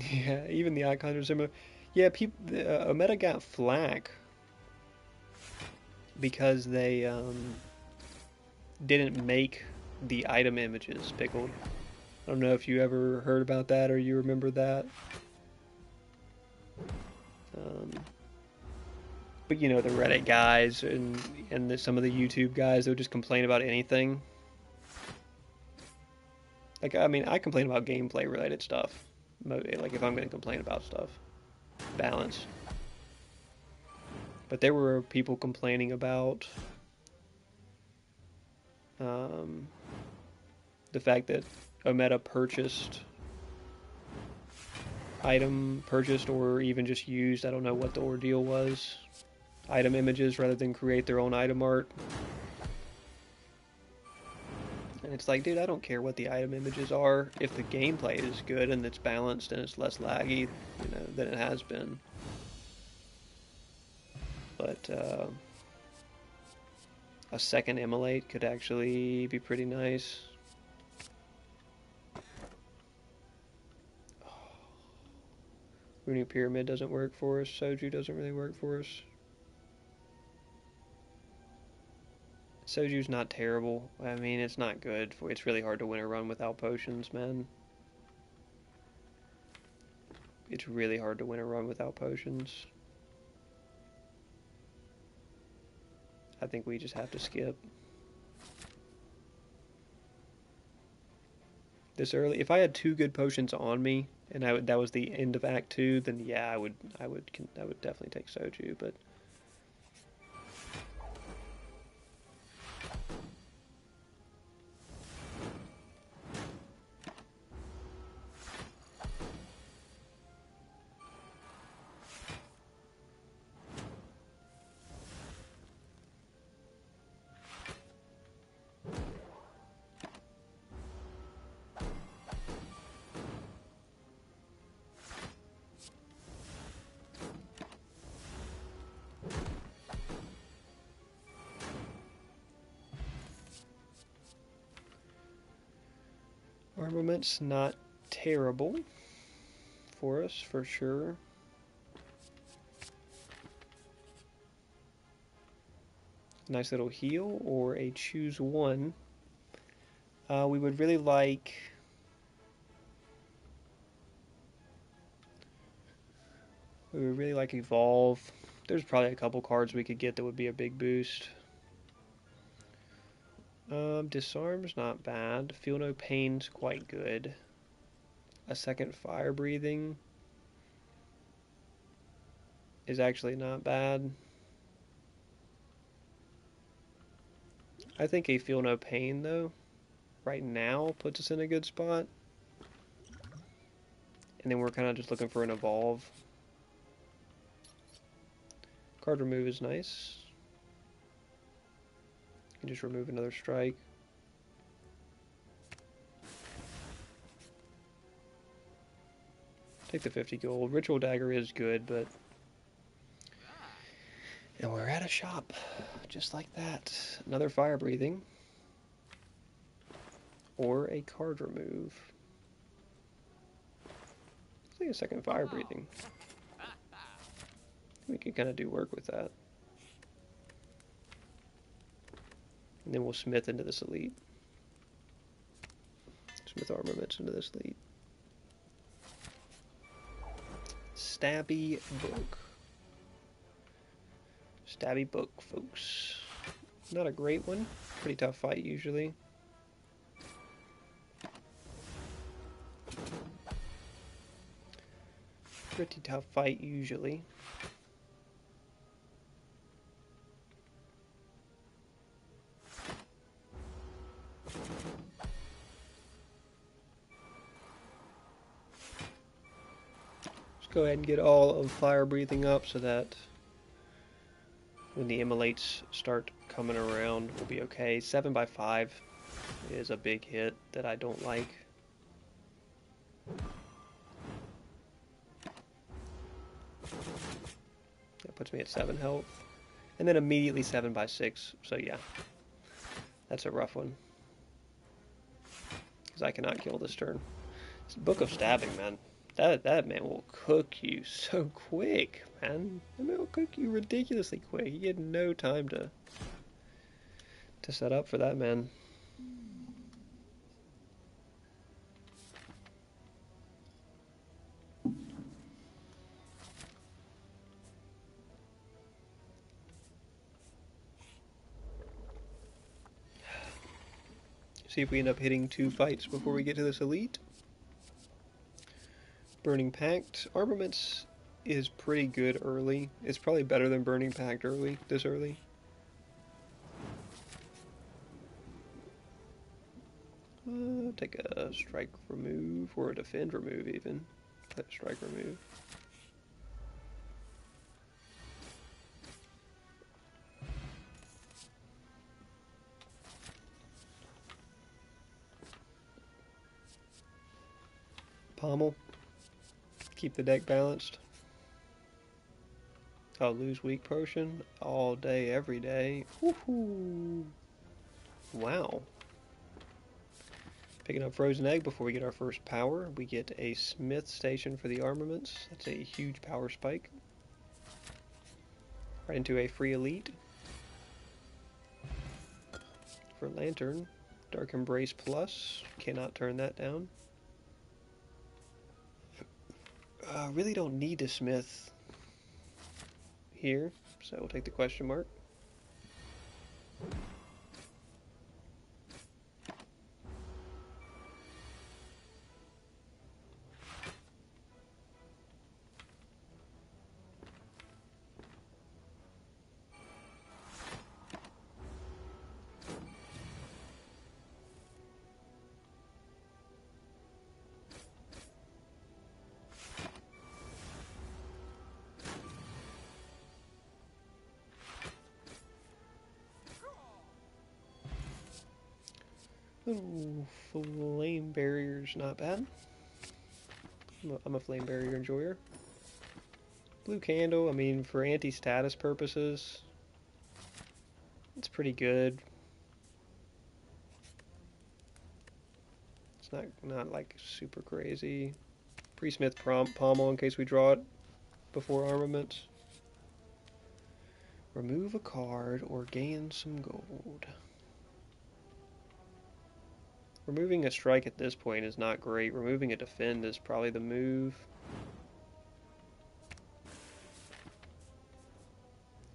Yeah, even the icons are similar. Yeah, Omega got flack because they didn't make the item images pickled. I don't know if you ever heard about that or you remember that. Um, but you know, the Reddit guys and some of the YouTube guys, they'll just complain about anything. Like, I mean, I complain about gameplay related stuff. Like, if I'm going to complain about stuff, balance. But there were people complaining about um, the fact that Omega purchased or even just used, I don't know what the ordeal was, item images rather than create their own item art. And it's like, dude, I don't care what the item images are if the gameplay is good and it's balanced and it's less laggy, you know, than it has been. But a second immolate could actually be pretty nice. Runic Pyramid doesn't work for us. Soju doesn't really work for us. Soju's not terrible. I mean, it's not good. It's really hard to win a run without potions, man. It's really hard to win a run without potions. I think we just have to skip. This early, if I had 2 good potions on me, and that was the end of Act 2, then yeah, I would definitely take Soju, but armament's not terrible for us, for sure. Nice little heal or a choose one. We would really like... We would really like Evolve. There's probably a couple cards we could get that would be a big boost. Disarm's not bad. Feel No Pain's quite good. A second Fire Breathing is actually not bad. I think a Feel No Pain, though, right now puts us in a good spot. And then we're kind of just looking for an Evolve. Card remove is nice. You can just remove another strike. Take the 50 gold. Ritual Dagger is good, but... And we're at a shop. Just like that. Another Fire Breathing. Or a card remove. I think a second Fire Breathing. We can kind of do work with that. And then we'll smith into this elite. Smith armaments into this elite. Stabby Book. Stabby Book, folks. Not a great one. Pretty tough fight usually. Pretty tough fight usually. Go ahead and get all of Fire Breathing up so that when the immolates start coming around, we'll be okay. 7x5 is a big hit that I don't like. That puts me at 7 health. And then immediately 7x6, so yeah. That's a rough one. Because I cannot kill this turn. It's Book of Stabbing, man. That man will cook you so quick, man. That man will cook you ridiculously quick. You get no time to set up for that, man. See if we end up hitting 2 fights before we get to this elite. Burning Pact. Armaments is pretty good early. It's probably better than Burning Pact early, this early. Take a strike remove, or a defend remove even. Strike remove. Pommel. Keep the deck balanced. I'll lose weak potion all day, every day. Woohoo! Wow. Picking up frozen egg before we get our first power. We get a smith station for the armaments. That's a huge power spike. Right into a free elite. For lantern, Dark Embrace Plus. Cannot turn that down. Really don't need a smith here, so we'll take the question mark. Ooh, flame barrier's not bad. I'm a flame barrier enjoyer. Blue candle, I mean, for anti-status purposes, it's pretty good. It's not like super crazy. Pre-smith pommel in case we draw it before armaments. Remove a card or gain some gold. Removing a strike at this point is not great. Removing a defend is probably the move.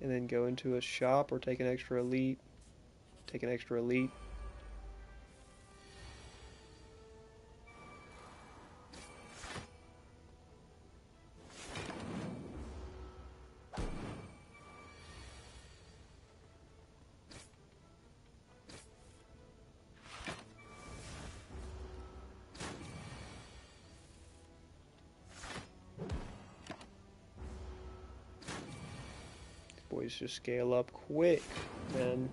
And then go into a shop or take an extra elite. Take an extra elite. Boys just scale up quick, man.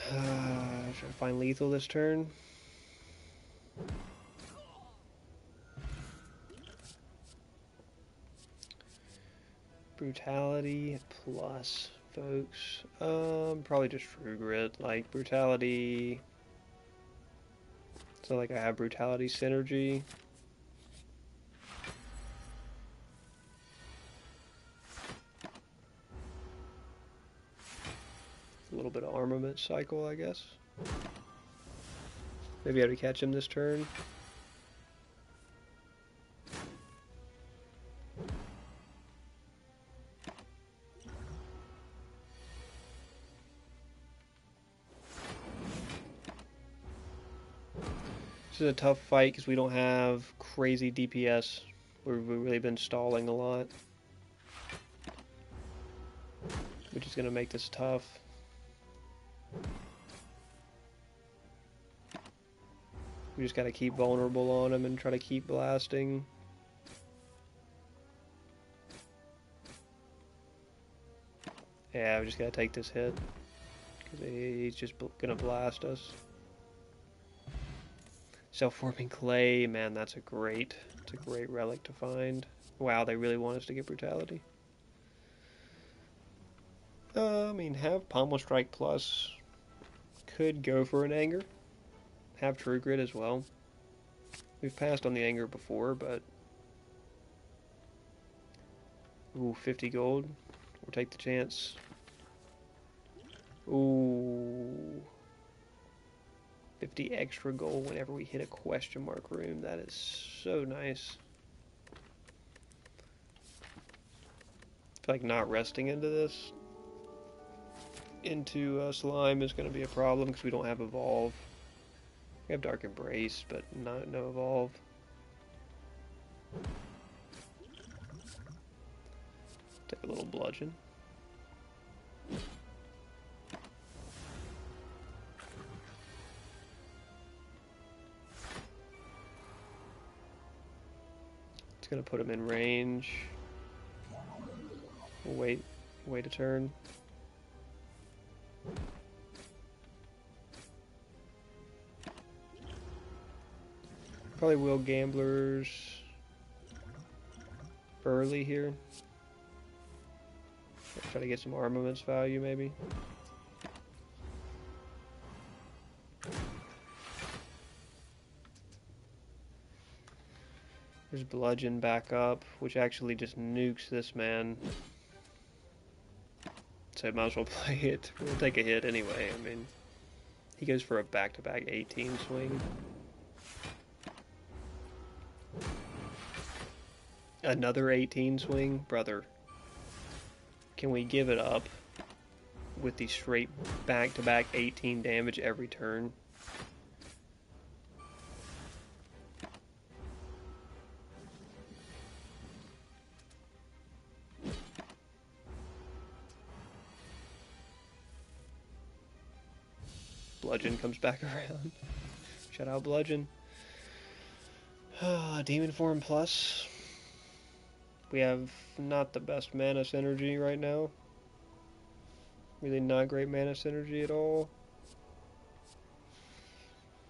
Try to find lethal this turn. Brutality plus, folks. Probably just True Grit. Like, Brutality. So, like, I have Brutality synergy. A little bit of armament cycle, I guess. Maybe I have to catch him this turn. This is a tough fight because we don't have crazy DPS. We've really been stalling a lot, which is going to make this tough. We just got to keep vulnerable on him and try to keep blasting. Yeah, we just got to take this hit because he's just going to blast us. Self-forming clay, man, that's a great relic to find. Wow, they really want us to get brutality. I mean, have Pommel Strike Plus. Could go for an anger. Have True Grit as well. We've passed on the anger before, but... Ooh, 50 gold. We'll take the chance. Ooh. 50 extra gold whenever we hit a question mark room. That is so nice. I feel like not resting into this, into slime, is going to be a problem because we don't have evolve. We have dark embrace, but no evolve. Take a little bludgeon. It's going to put him in range. We'll wait a turn. Probably will gamblers early here. Try to get some armaments value, maybe. There's bludgeon back up, which actually just nukes this man. So I might as well play it. We'll take a hit anyway. I mean, he goes for a back-to-back 18 swing. Another 18 swing? Brother. Can we give it up with the straight back-to-back 18 damage every turn? Bludgeon comes back around. Shout out Bludgeon. Demon Form Plus. We have not the best mana synergy right now. Really not great mana synergy at all.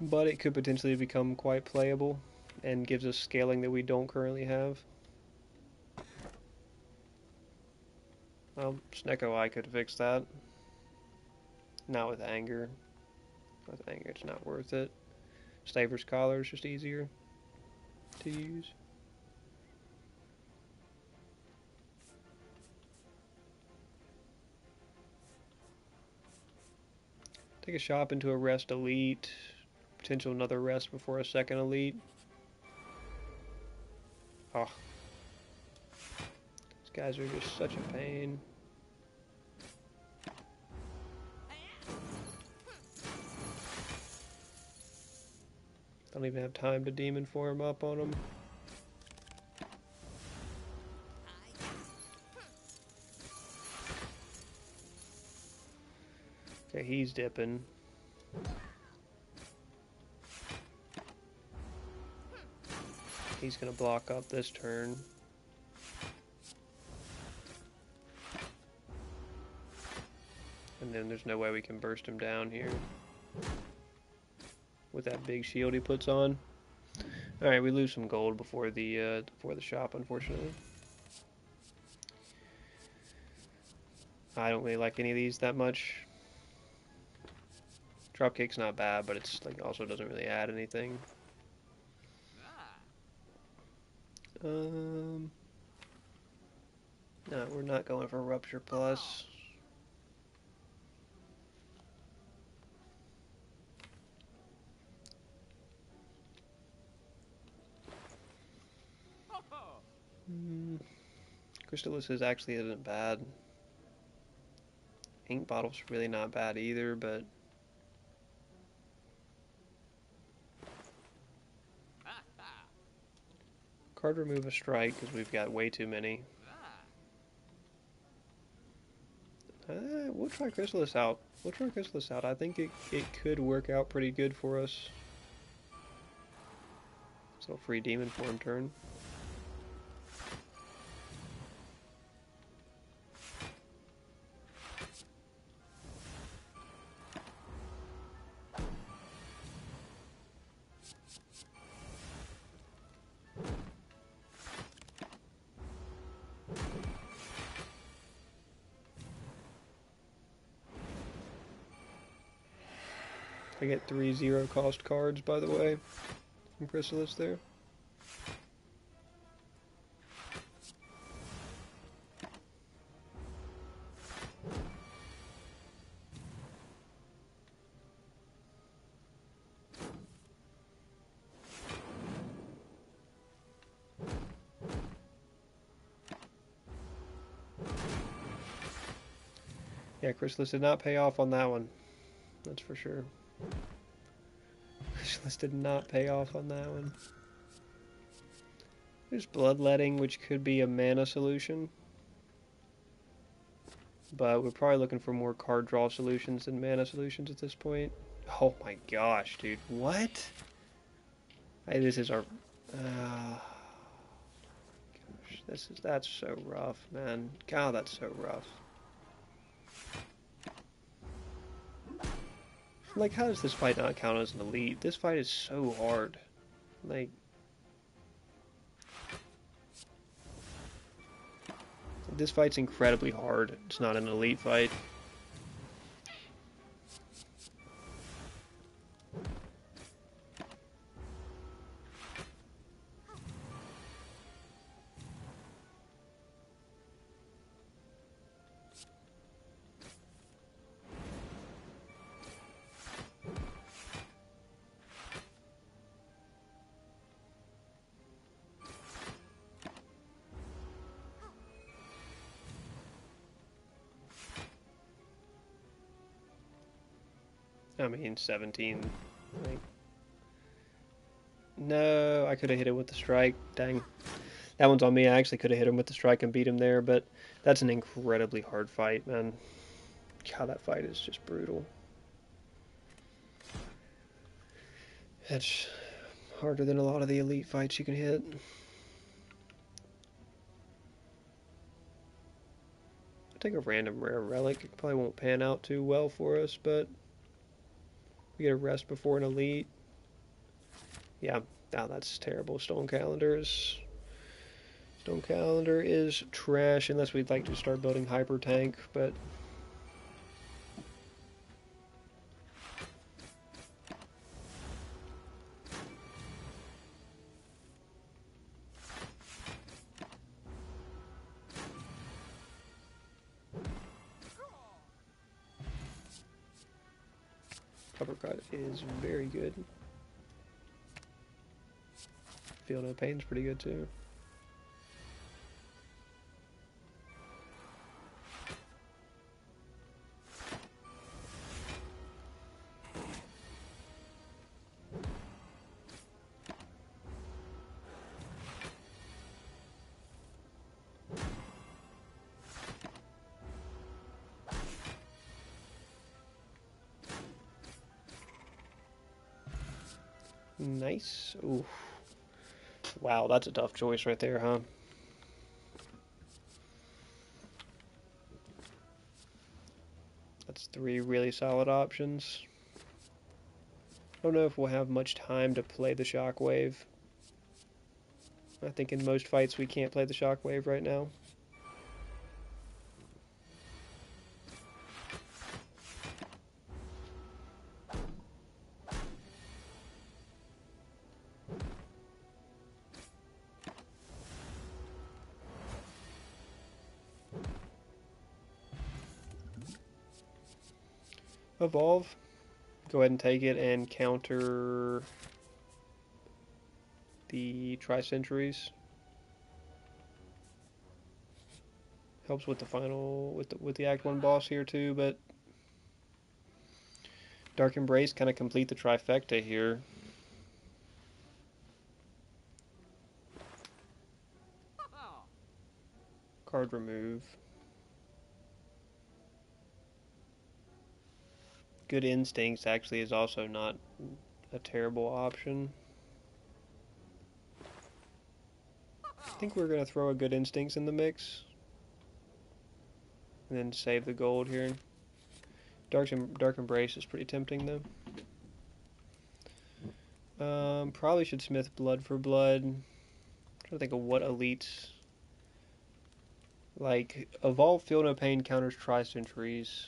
But it could potentially become quite playable and gives us scaling that we don't currently have. Well, Snecko Eye could fix that. Not with anger. With anger, it's not worth it. Staver's Collar is just easier to use. Take a shop into a rest elite. Potential another rest before a second elite. Oh. These guys are just such a pain. Don't even have time to demon form up on them. Okay, he's dipping. He's gonna block up this turn. And then there's no way we can burst him down here with that big shield he puts on. Alright, we lose some gold before the shop, unfortunately. I don't really like any of these that much. Dropkick's not bad, but it's like also doesn't really add anything. No, we're not going for Rupture Plus. Crystallis actually isn't bad. Ink Bottle's really not bad either, but card remove a strike because we've got way too many. We'll try Crystallis out. We'll try Crystallis out. I think it could work out pretty good for us. So free demon form turn. I get 3 0 cost cards, by the way. from Chrysalis there. Yeah, Chrysalis did not pay off on that one. That's for sure. Chrysalis did not pay off on that one. There's Bloodletting, which could be a mana solution. But we're probably looking for more card draw solutions than mana solutions at this point. Oh my gosh, dude. What? Hey, this is our... gosh, that's so rough, man. God, that's so rough. Like, how does this fight not count as an elite? This fight is so hard. Like... This fight's incredibly hard. It's not an elite fight. I mean, 17. Like, no, I could have hit him with the strike. Dang. That one's on me. I actually could have hit him with the strike and beat him there, but that's an incredibly hard fight, man. God, that fight is just brutal. That's harder than a lot of the elite fights you can hit. I'll take a random rare relic. It probably won't pan out too well for us, but we get a rest before an elite. Yeah, oh, that's terrible. Stone Calendar is trash unless we'd like to start building Hyper Tank, but Uppercut is very good. Feel No Pain's pretty good too. Nice. Ooh. Wow, that's a tough choice right there, huh? That's 3 really solid options. I don't know if we'll have much time to play the Shockwave. I think in most fights we can't play the Shockwave right now. Evolve. Go ahead and take it and counter the Tri-Centuries. Helps with the final, with the Act 1 boss here too, but Dark Embrace kind of complete the trifecta here. Card remove. Good Instincts actually is also not a terrible option. I think we're going to throw a Good Instincts in the mix. And then save the gold here. Dark Embrace is pretty tempting though. Probably should smith Blood for Blood. I'm trying to think of what elites. Like, Evolve Feel No Pain counters Tri-Centuries.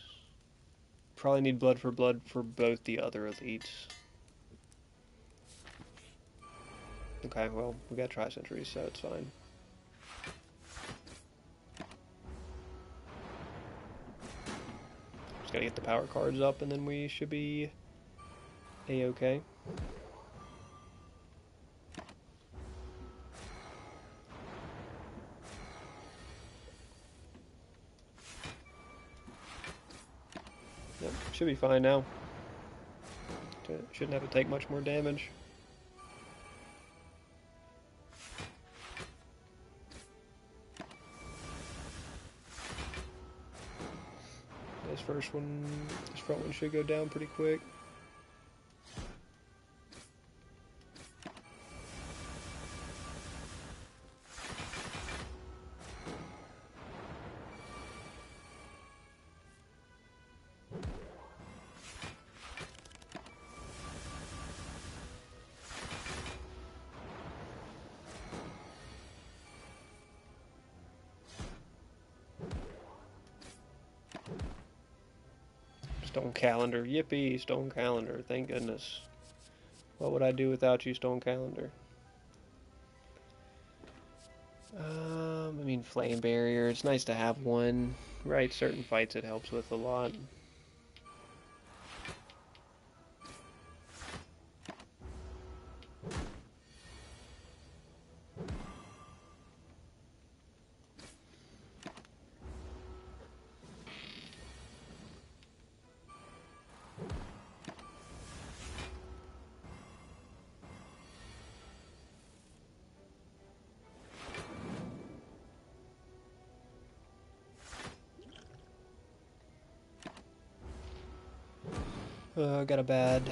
Probably need Blood for Blood for both the other elites. Okay, well, we got tri-centuries, so it's fine. Just gotta get the power cards up, and then we should be a-okay. Yep, should be fine now. Shouldn't have to take much more damage. This front one should go down pretty quick. Stone Calendar. Yippee, Stone Calendar. Thank goodness. What would I do without you, Stone Calendar? I mean, Flame Barrier. It's nice to have one. Right, certain fights it helps with a lot. Got a bad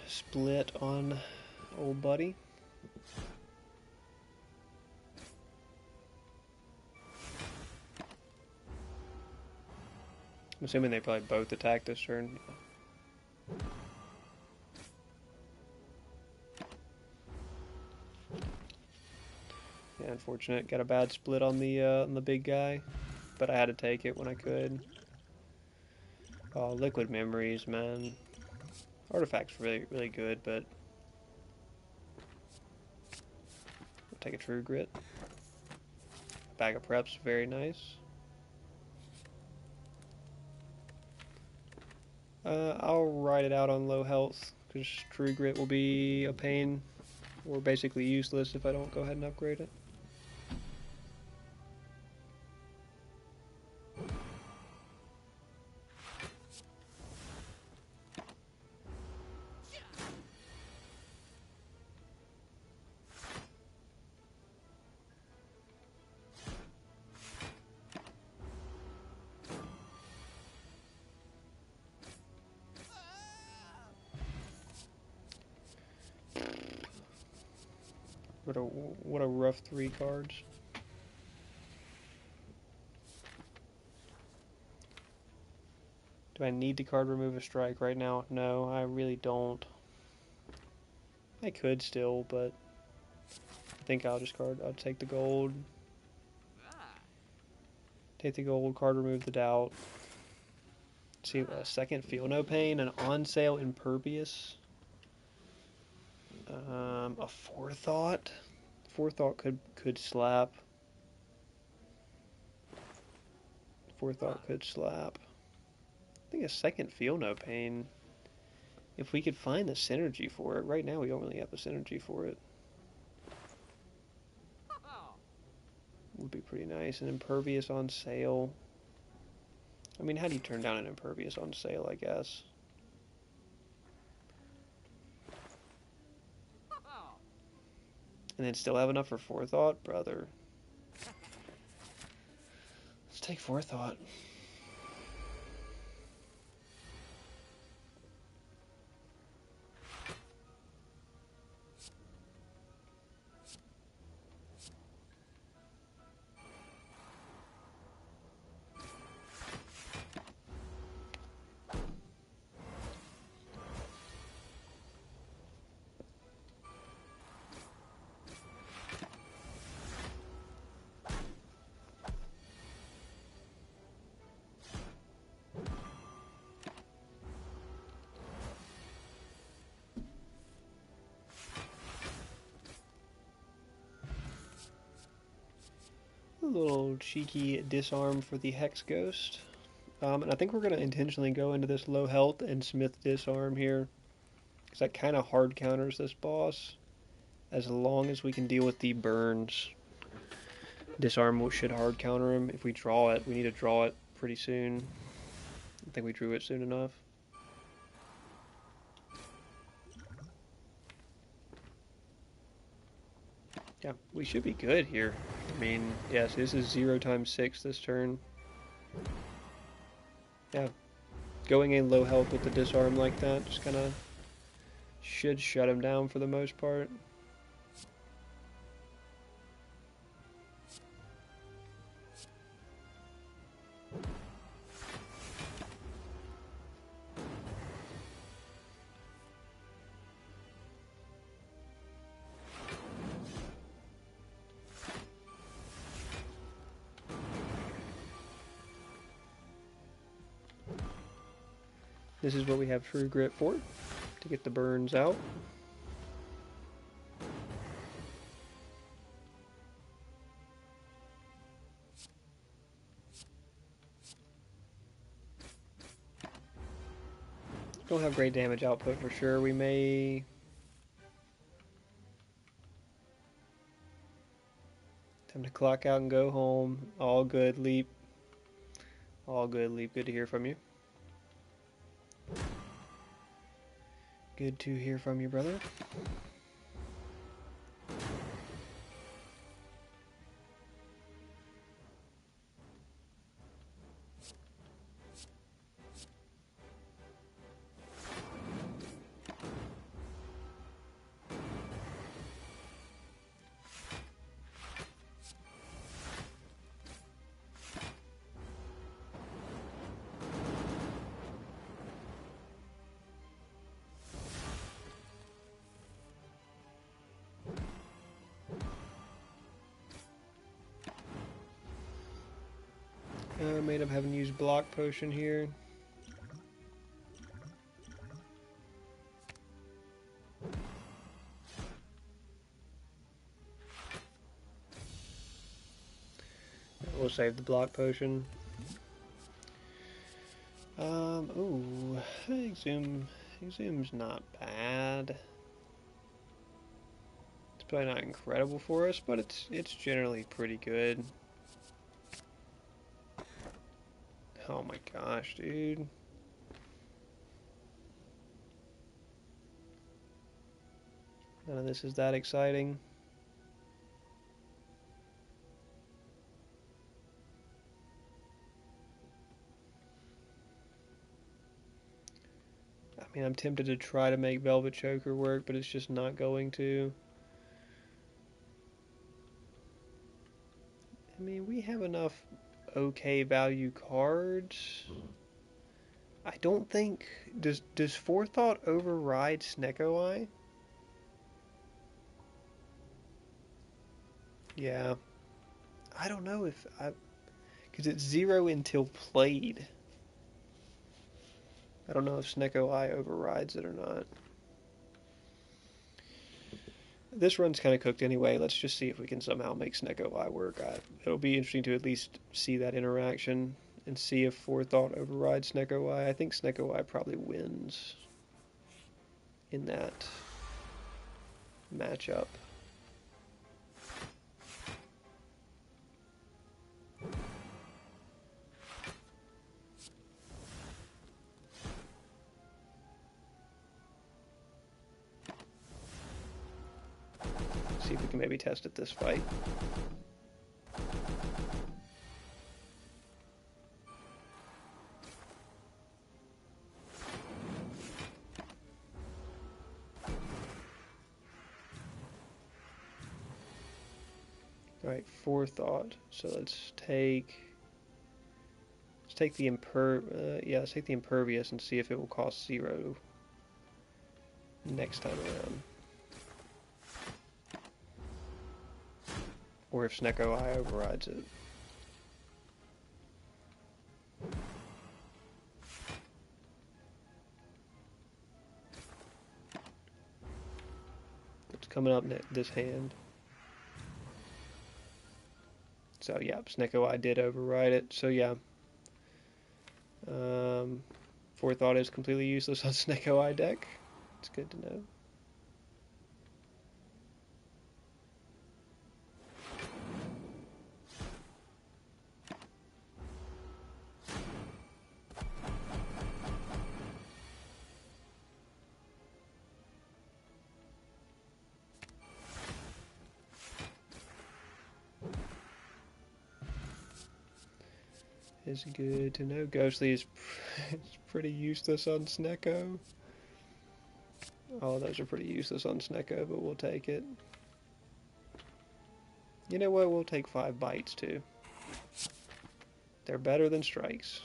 split on old buddy. I'm assuming they probably both attacked this turn. Yeah, unfortunate. Got a bad split on the big guy, but I had to take it when I could. Oh, Liquid Memories, man. Artifact's really good, but I'll take a True Grit. Bag of Preps, very nice. I'll ride it out on low health, because True Grit will be a pain, or basically useless if I don't go ahead and upgrade it. What a rough 3 cards. Do I need to card remove a strike right now? No, I really don't. I could still, but I think I'll take the gold. Take the gold, card remove the doubt. See, a second Feel No Pain, an on sale Impervious. A Forethought. Forethought could slap. Forethought could slap. I think a second Feel No Pain. If we could find the synergy for it. Right now we don't really have the synergy for it. Would be pretty nice. An Impervious on sale. I mean, how do you turn down an Impervious on sale, I guess? And then still have enough for Forethought? Brother. Let's take Forethought. little cheeky disarm for the Hex Ghost. And I think we're going to intentionally go into this low health and Smith disarm here, because that kind of hard counters this boss, as long as we can deal with the burns. Disarm should hard counter him. If we draw it, we need to draw it pretty soon. I think we drew it soon enough. Yeah, we should be good here. I mean, yes, this is 0 times 6 this turn. Yeah, going in low health with the disarm like that just kind of should shut him down for the most part. This is what we have True Grit for, to get the burns out. Don't have great damage output for sure. We may... Time to clock out and go home. All good, Leap. All good, Leap. Good to hear from you. Good to hear from you, brother. May end up having to use block potion here. We'll save the block potion. Ooh, Exhum's not bad. It's probably not incredible for us, but it's generally pretty good. Oh my gosh, dude. None of this is that exciting. I mean, I'm tempted to try to make Velvet Choker work, but it's just not going to. I mean, we have enough okay value cards. I don't think... Does Forethought override Snecko Eye? Yeah. I don't know if I... Because it's 0 until played. I don't know if Snecko Eye overrides it or not. This run's kind of cooked anyway. Let's just see if we can somehow make Snecko Eye work. It'll be interesting to at least see that interaction and see if Forethought overrides Snecko Eye. I think Snecko Eye probably wins in that matchup. See if we can maybe test it this fight. Alright, Forethought. So let's take the let's take the Impervious and see if it will cost 0 next time around. Or if Snecko Eye overrides it. It's coming up this hand. So yeah, Snecko I did override it. So yeah. Forethought is completely useless on Snecko Eye deck. It's good to know. It's good to know. Ghostly is pretty useless on Snecko. All those are pretty useless on Snecko, but we'll take it. You know what? We'll take 5 bites too. They're better than strikes.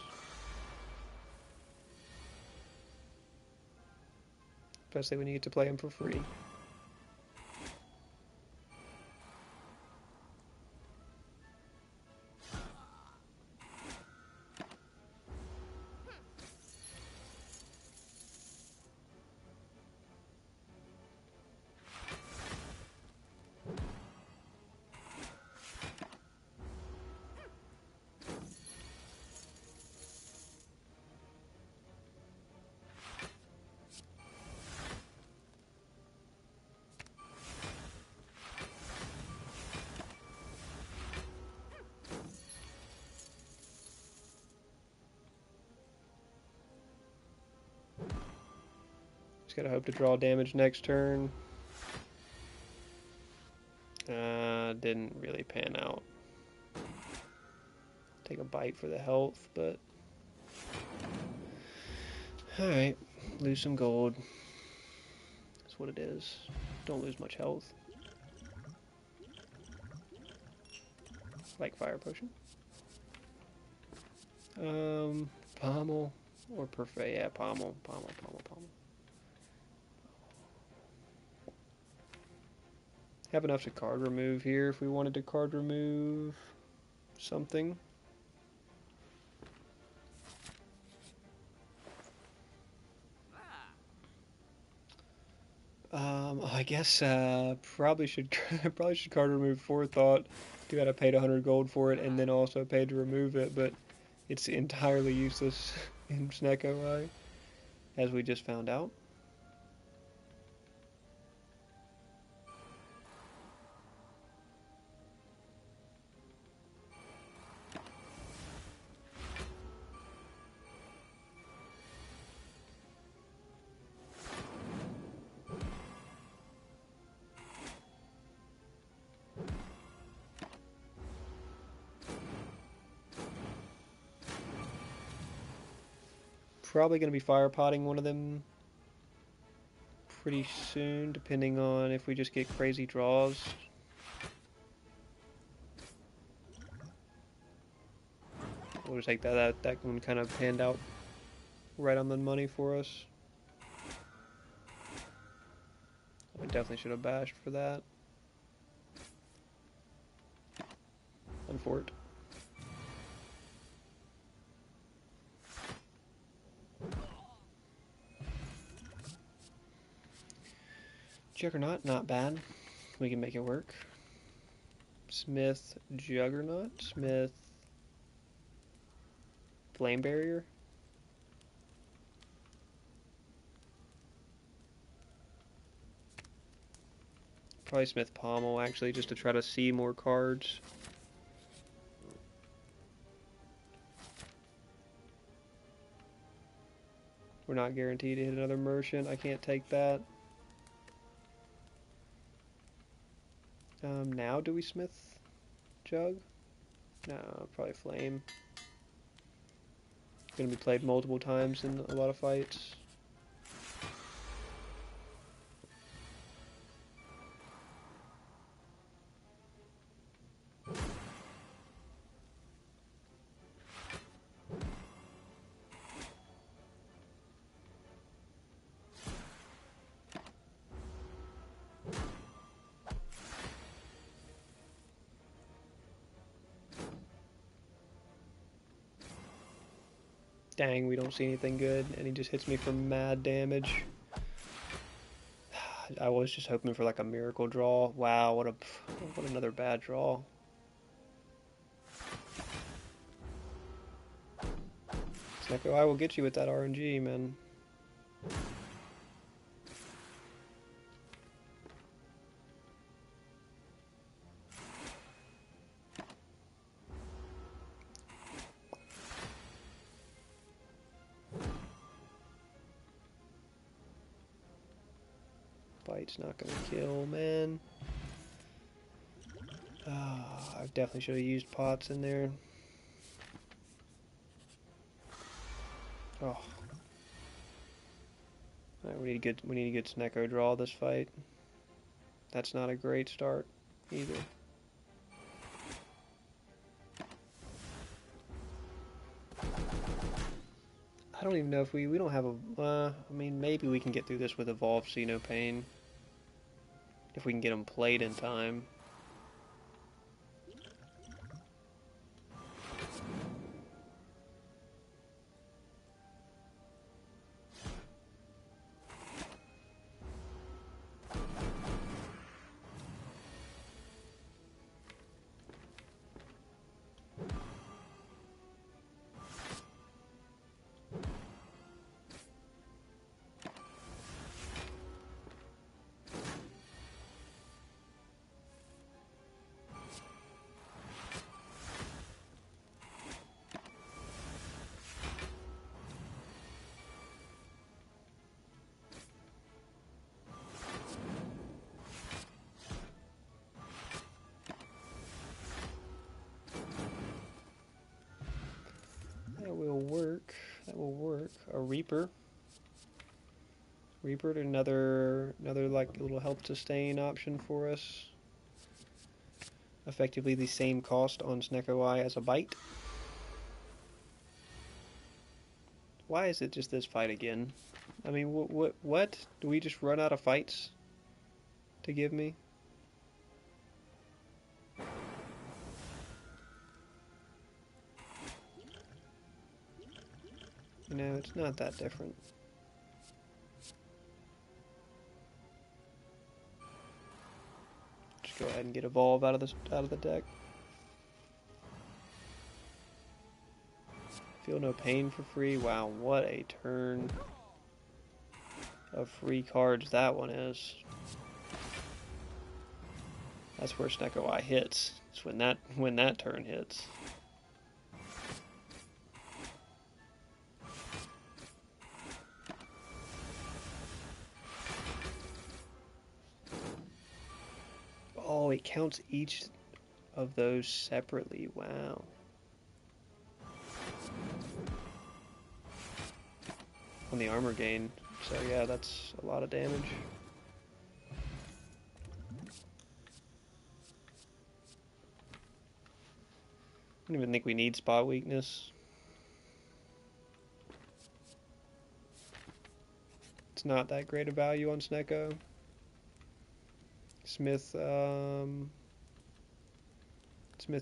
Especially when you get to play them for free. Gotta hope to draw damage next turn. Didn't really pan out. Take a bite for the health, but... Alright, lose some gold. That's what it is. Don't lose much health. Like Fire Potion. Pommel or Parfait. Yeah, Pommel. Have enough to card remove here if we wanted to card remove something. I guess probably should card remove Forethought. Do gotta pay 100 gold for it, and then also pay to remove it, but it's entirely useless in Snecko Eye, as we just found out. Probably going to be fire potting one of them pretty soon, depending on if we just get crazy draws. We'll just take that. That one kind of panned out right on the money for us. We definitely should have bashed for that. Unfort. Juggernaut, not bad. We can make it work. Smith, Juggernaut. Smith, Flame Barrier. Probably Smith Pommel, actually, just to try to see more cards. We're not guaranteed to hit another Merchant. I can't take that. Now do we Smith Jug? No, probably Flame. Gonna be played multiple times in a lot of fights. Dang, we don't see anything good, and he just hits me for mad damage. I was just hoping for like a miracle draw. Wow, what another bad draw. Snecko, I will get you with that RNG, man. Bite's not gonna kill, man. I definitely should have used pots in there. Oh. Alright, we need a good Snecko draw this fight. That's not a great start either. I don't even know if we don't have a I mean, maybe we can get through this with Evolve See No Pain if we can get them played in time. That will work. That will work. A Reaper. Reaper, another like little help sustain option for us. Effectively the same cost on Snecko Eye as a bite. Why is it just this fight again? I mean, what? Do we just run out of fights to give me? You know, it's not that different. Just go ahead and get Evolve out of the deck. Feel No Pain for free. Wow, what a turn of free cards that one is. That's where Snecko Eye hits. It's when that turn hits. Oh, it counts each of those separately. Wow. On the armor gain. So yeah, that's a lot of damage. I don't even think we need spot weakness. It's not that great a value on Snecko. Smith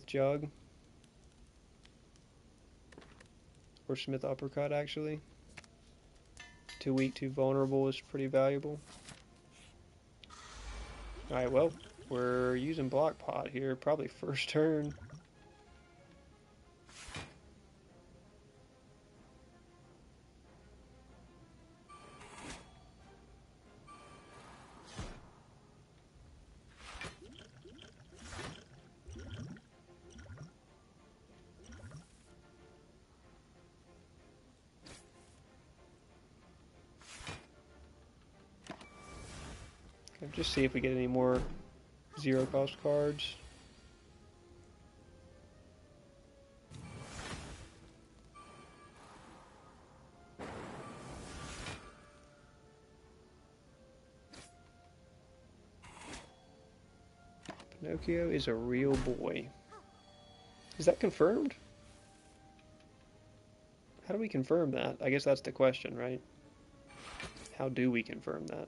Jug. Or Smith Uppercut, actually. Too weak, too vulnerable is pretty valuable. Alright, well, we're using Block Pot here. Probably first turn. Just see if we get any more zero cost cards. Pinocchio is a real boy. Is that confirmed? How do we confirm that? I guess that's the question, right? How do we confirm that?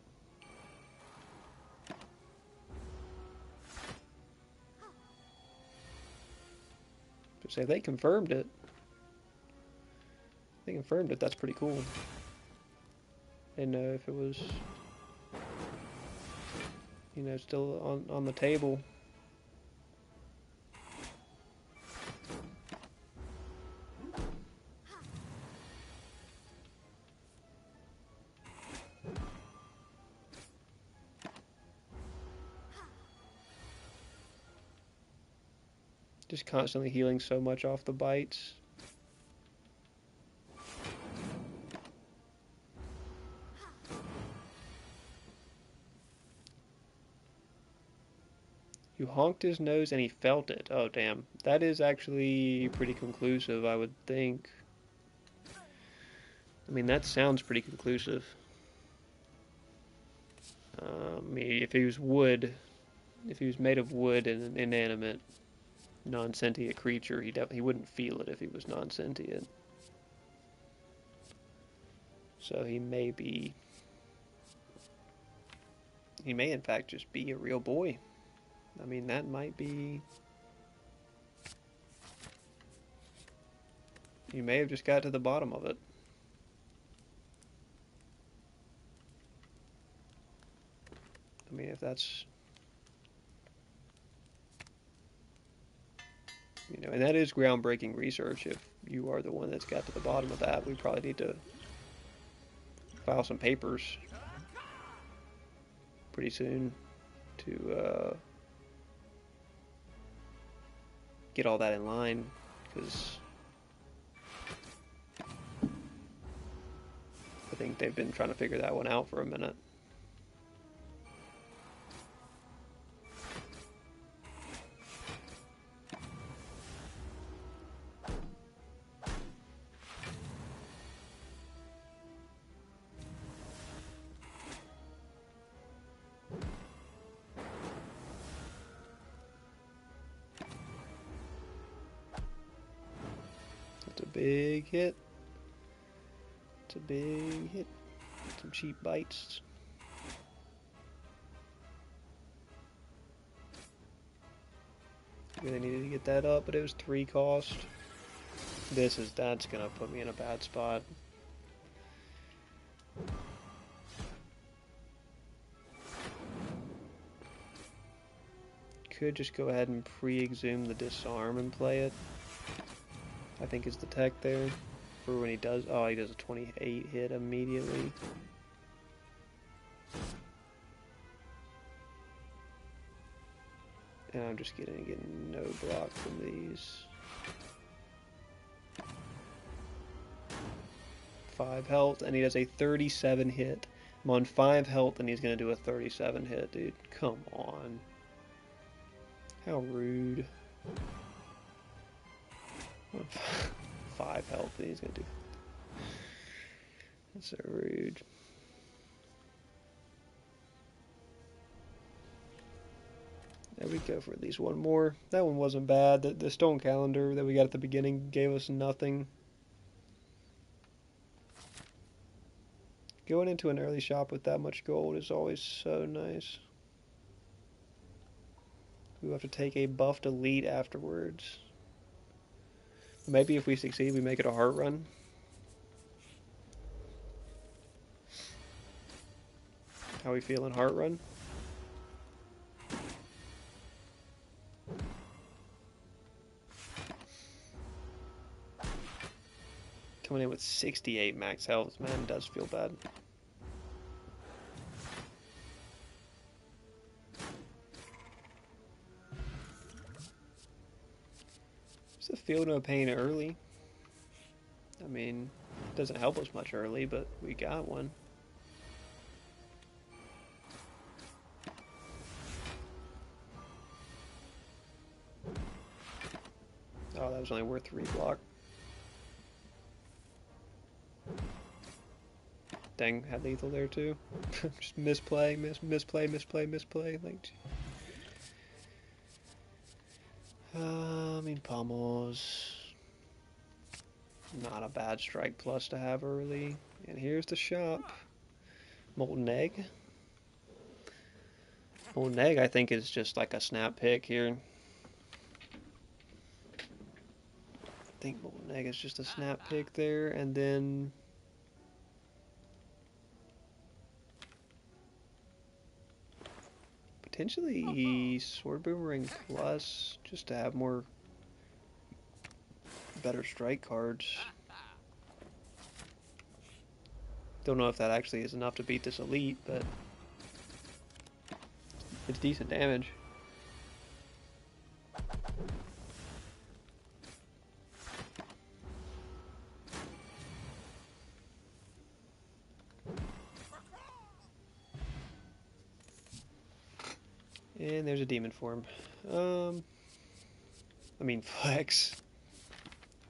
So if they confirmed it, that's pretty cool. I didn't know if it was, you know, still on the table. Just constantly healing so much off the bites. You honked his nose and he felt it. Oh, damn. That is actually pretty conclusive, I would think. I mean, that sounds pretty conclusive. If he was wood, if he was made of wood and an inanimate, non-sentient creature, he wouldn't feel it if he was non-sentient. So he may in fact just be a real boy. I mean, that might be... You may have just got to the bottom of it. I mean, if that's... You know, and that is groundbreaking research. If you are the one that's got to the bottom of that, we probably need to file some papers pretty soon to get all that in line, because I think they've been trying to figure that one out for a minute. It's a big hit. It's a big hit. Some cheap bites. Really needed to get that up, but it was 3 cost. That's gonna put me in a bad spot. Could just go ahead and pre-exhume the disarm and play it. I think is the tech there. For when he does, oh, he does a 28 hit immediately. And I'm just getting no block from these. 5 health, and he does a 37 hit. I'm on 5 health, and he's gonna do a 37 hit, dude. Come on. How rude. 5 health, and he's gonna do. That's so rude. There we go for at least one more. That one wasn't bad. The stone calendar that we got at the beginning gave us nothing. Going into an early shop with that much gold is always so nice. We have to take a buffed elite afterwards. Maybe if we succeed, we make it a heart run. How we feeling, heart run? Coming in with 68 max health, man, does feel bad. Just a feel no pain early. I mean, it doesn't help us much early, but we got one. Oh, that was only worth 3 block. Dang, had lethal there too. Just misplay. Like, I mean, Pommel's not a bad strike plus to have early. And here's the shop. Molten Egg. Molten Egg, I think, is just like a snap pick here. I think Molten Egg is just a snap pick there, and then potentially Sword Boomerang Plus, just to have more better strike cards. Don't know if that actually is enough to beat this elite, but it's decent damage. And there's a demon form. I mean flex.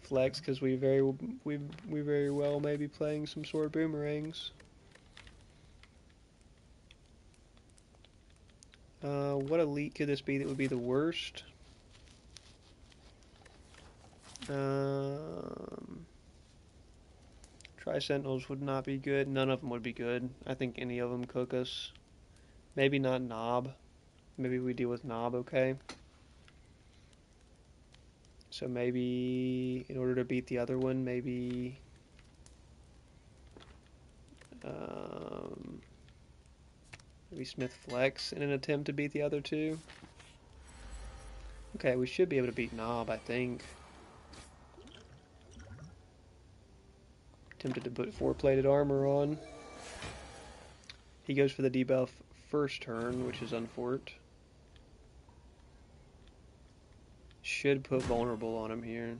Flex, because we very well may be playing some sword boomerangs. What elite could this be that would be the worst? Tri-Sentinels would not be good. None of them would be good. I think any of them cook us. Maybe not Knob. Maybe we deal with Knob okay. So maybe in order to beat the other one, maybe maybe Smith Flex in an attempt to beat the other two. Okay, we should be able to beat Knob, I think. Tempted to put 4-plated armor on. He goes for the debuff first turn, which is unfort. Should put vulnerable on him here,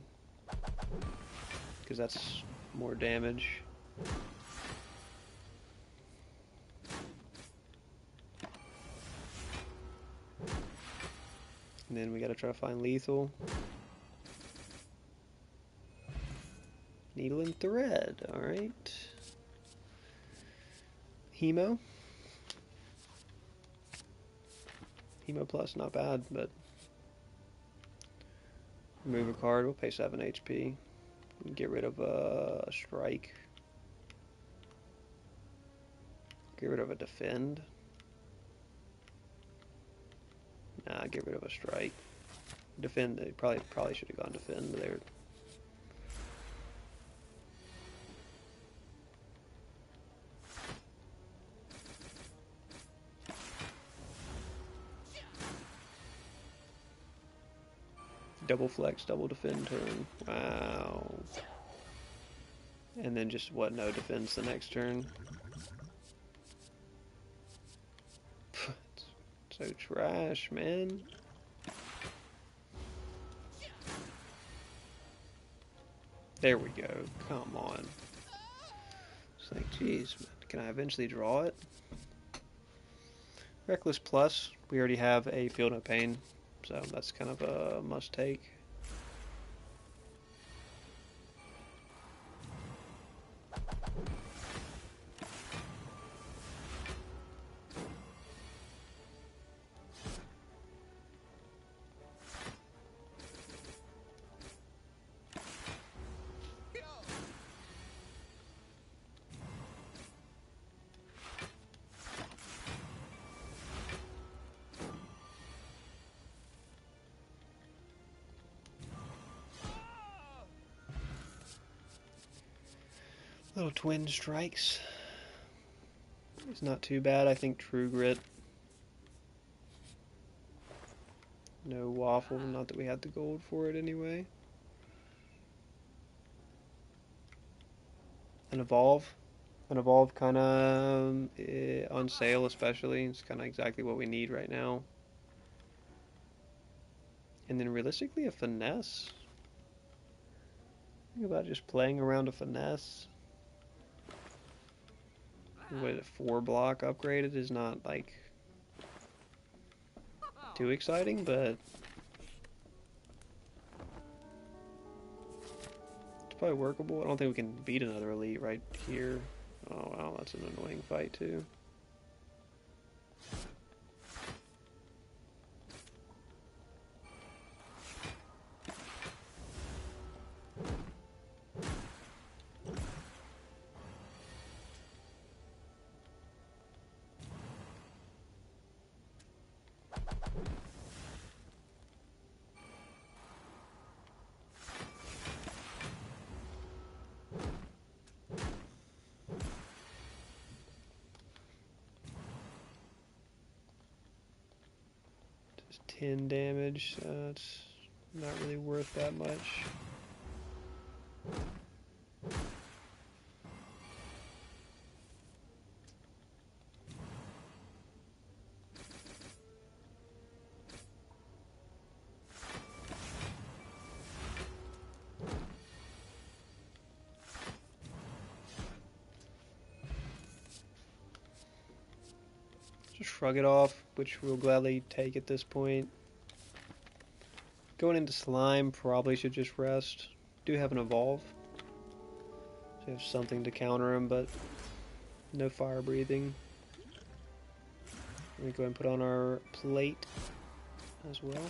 because that's more damage. And then we gotta try to find lethal. Needle and thread, alright. Hemo. Hemo plus, not bad, but remove a card, we'll pay 7 HP. Get rid of a strike. Get rid of a defend. Nah, get rid of a strike. Defend, they probably should have gone defend there. Double flex, double defend turn. Wow. And then just what? No defense the next turn. So trash, man. There we go. Come on. It's like, geez, can I eventually draw it? Reckless plus. We already have a Feel No Pain, so that's kind of a must take. Little twin strikes. It's not too bad. I think True Grit. No waffle. Not that we had the gold for it anyway. An evolve. An evolve kind of on sale, especially. It's kind of exactly what we need right now. And then realistically, a finesse. Think about just playing around a finesse. With a 4-block upgraded is not like too exciting, but it's probably workable. I don't think we can beat another elite right here. Oh wow, that's an annoying fight too. Just 10 damage, it's not really worth that much. Just Shrug It Off, which we'll gladly take at this point. Going into Slime, probably should just rest. Do have an Evolve. So we have something to counter him, but no fire breathing. Let me go ahead and put on our plate as well.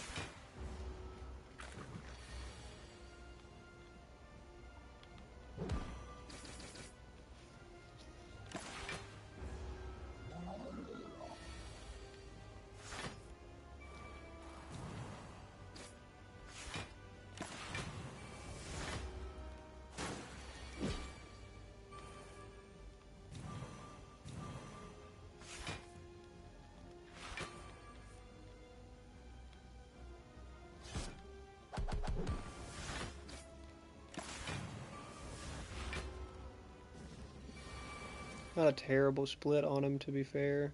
Not a terrible split on him, to be fair.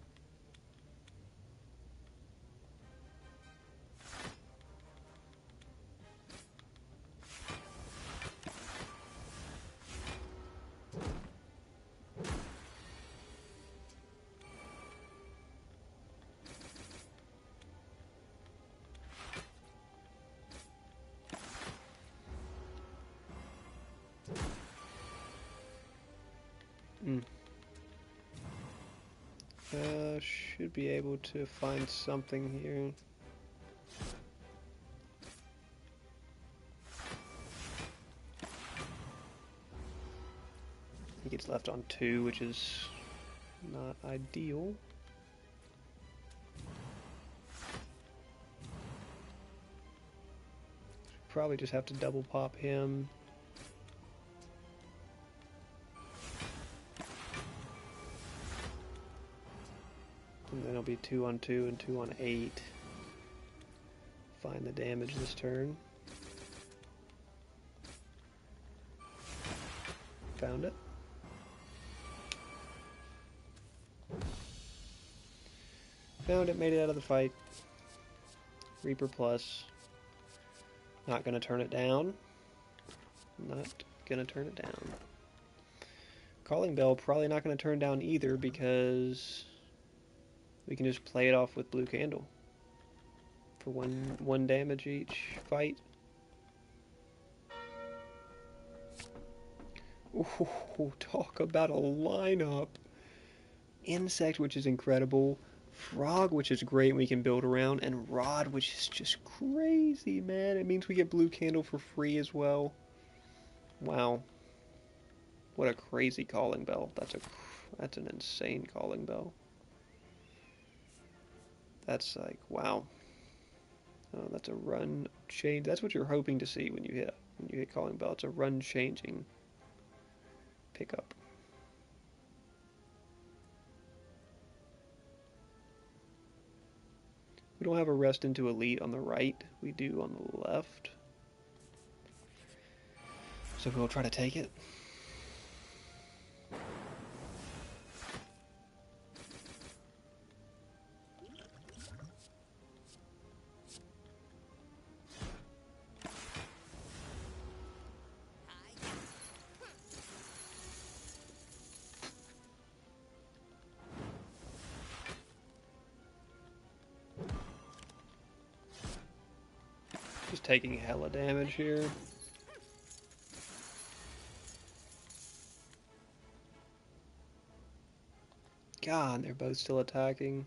Should be able to find something here. He gets left on 2, which is not ideal. Probably just have to double pop him. And then it'll be 2 on 2 and 2 on 8. Find the damage this turn. Found it. Found it, made it out of the fight. Reaper plus. Not gonna turn it down. Not gonna turn it down. Calling Bell probably not gonna turn down either because we can just play it off with Blue Candle for one damage each fight. Ooh, talk about a lineup. Insect, which is incredible. Frog, which is great, we can build around. And Rod, which is just crazy, man. It means we get Blue Candle for free as well. Wow. What a crazy Calling Bell. That's an insane Calling Bell. That's like, wow. Oh, that's a run change. That's what you're hoping to see when you hit Calling Bell. It's a run changing pickup. We don't have a rest into Elite on the right. We do on the left. So we'll try to take it. Just taking hella damage here. God, they're both still attacking.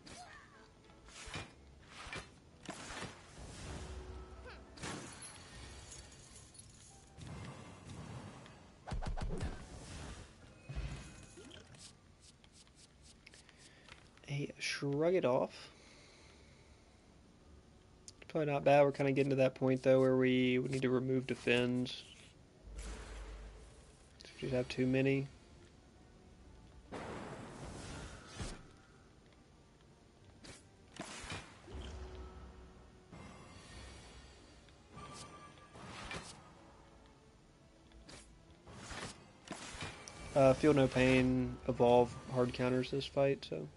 Shrug It Off. Probably not bad. We're kind of getting to that point though where we need to remove defends. We just have too many. Feel No Pain, Evolve, hard counters this fight, so.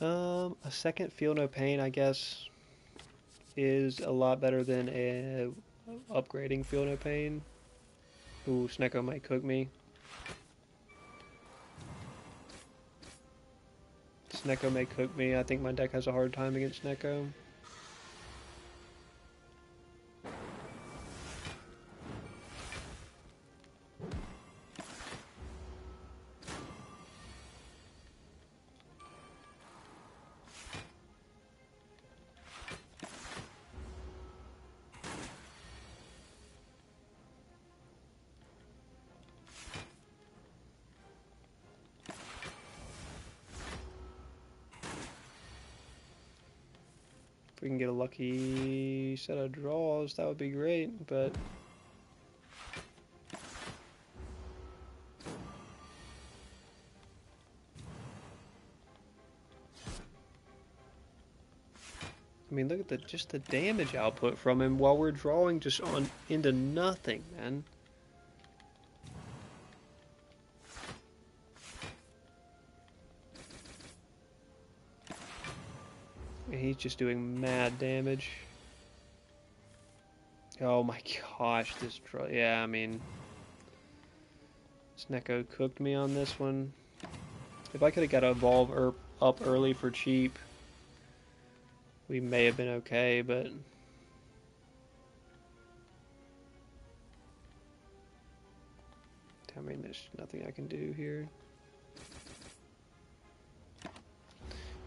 A second Feel No Pain, I guess, is a lot better than upgrading Feel No Pain. Ooh, Snecko might cook me. Snecko may cook me. I think my deck has a hard time against Snecko. If we can get a lucky set of draws, that would be great, but I mean, look at just the damage output from him while we're drawing just on into nothing, man. And he's just doing mad damage. Oh my gosh, this draw. Yeah, I mean, Snecko cooked me on this one. If I could have got a Evolve up early for cheap, we may have been okay, but I mean, there's nothing I can do here.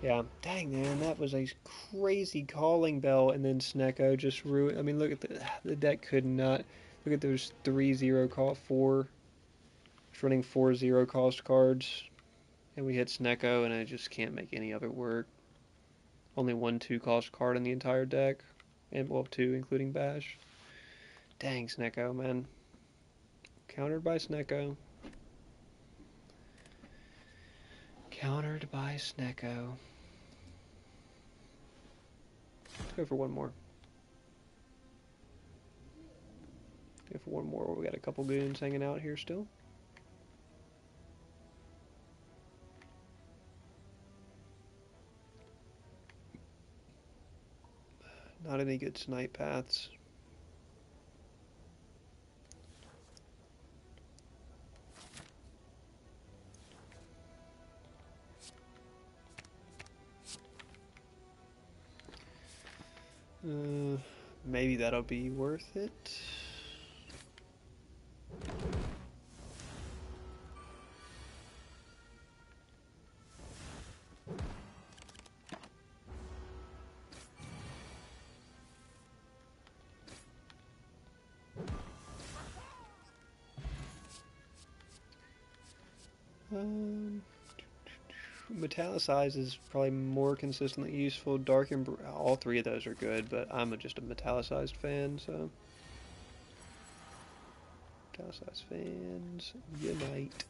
Yeah, dang man, that was a crazy calling bell, and then Snecko just ruined. I mean, look at the deck could not. Look at those 3-0 cost 4. It's running 4-0 cost cards, and we hit Snecko, and I just can't make any of it work. Only one 2 cost card in the entire deck, and well 2 including Bash. Dang Snecko, man. Countered by Snecko. Countered by Snecko. Let's go for one more. Go for one more. We got a couple goons hanging out here still. Not any good snipe paths. Maybe that'll be worth it. Metallicize is probably more consistently useful. Dark and all three of those are good, but I'm just a metallicized fan, so. Metallicized fans, unite.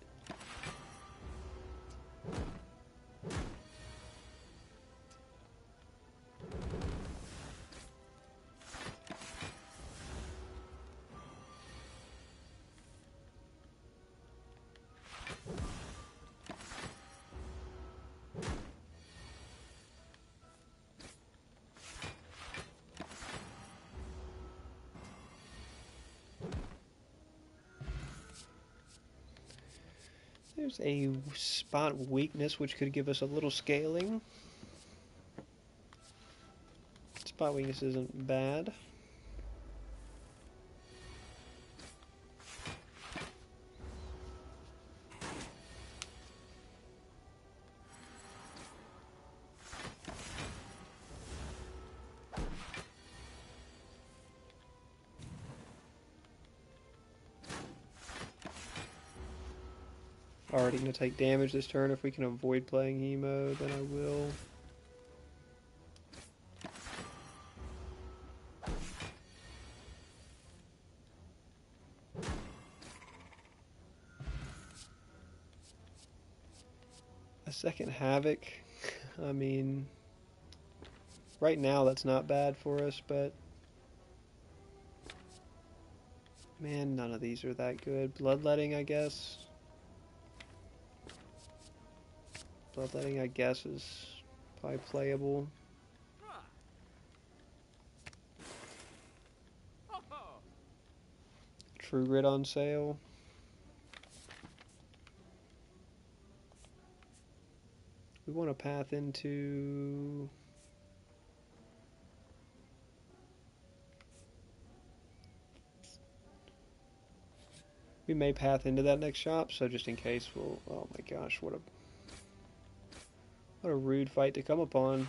There's a spot weakness which could give us a little scaling. Spot weakness isn't bad. Already going to take damage this turn. If we can avoid playing Emo, then I will. A second Havoc. I mean, right now that's not bad for us, but man, none of these are that good. Bloodletting, I guess. Bloodletting, I guess, is Modify playable. True Grit on sale. We want to path into... We may path into that next shop, so just in case we'll... Oh my gosh, what a rude fight to come upon.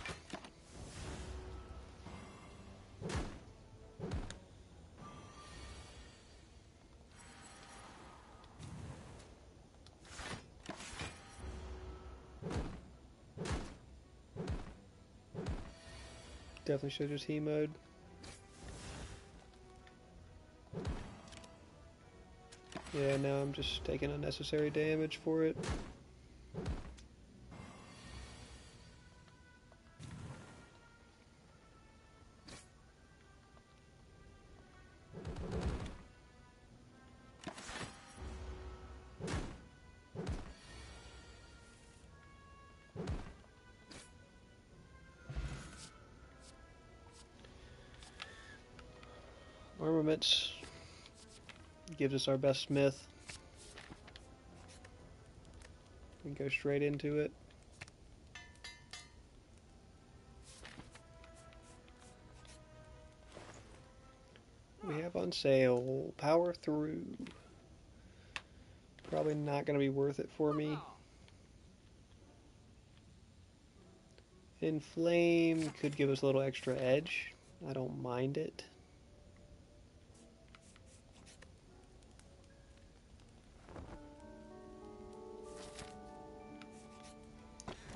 Definitely should have just He-mode. Yeah, now I'm just taking unnecessary damage for it. Armaments gives us our best smith. We go straight into it. We have on sale Power Through. Probably not going to be worth it for me. Inflame could give us a little extra edge. I don't mind it.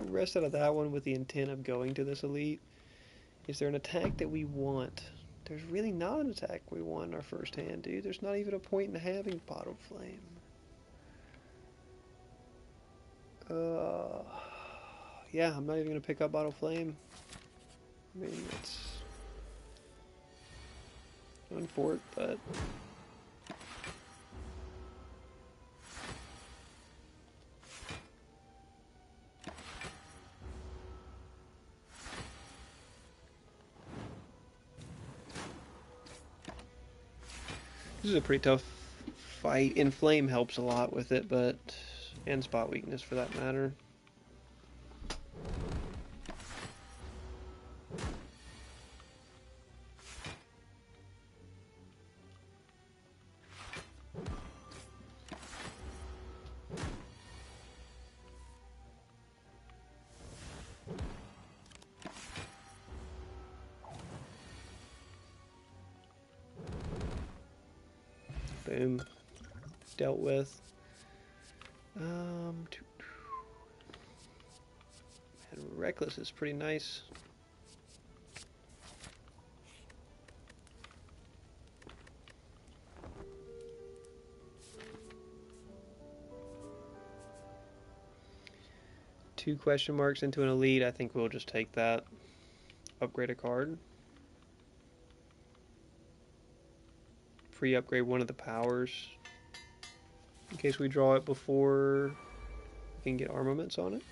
Rest out of that one with the intent of going to this elite. Is there an attack that we want? There's really not an attack we want in our first hand, dude. There's not even a point in having Bottle Flame. Yeah, I'm not even going to pick up Bottle Flame. I mean, it's unfortunate, but... This is a pretty tough fight. Inflame helps a lot with it, but... And Spot Weakness, for that matter. Boom. Dealt with. Man, Reckless is pretty nice. Two question marks into an elite. I think we'll just take that. Upgrade a card. Pre-upgrade one of the powers. In case we draw it before we can get armaments on it.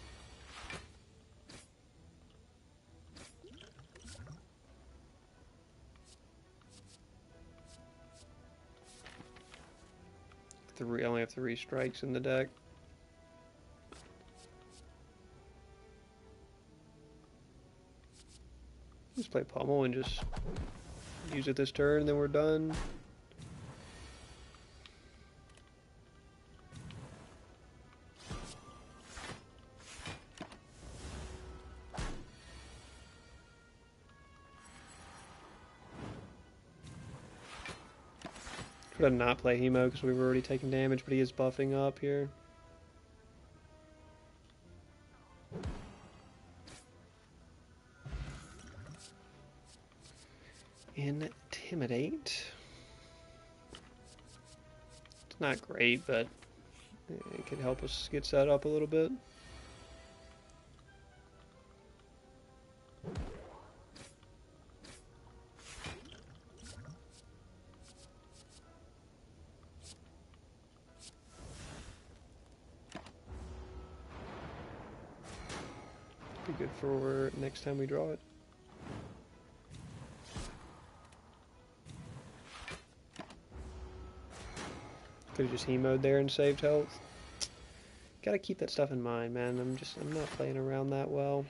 I only have 3 strikes in the deck. Just play Pummel and just use it this turn, then we're done. Try to not play Hemo because we were already taking damage, but he is buffing up here. Intimidate. It's not great, but it could help us get set up a little bit. good for next time we draw it. Could have just hemoed there and saved health. Gotta keep that stuff in mind, man. I'm not playing around that well.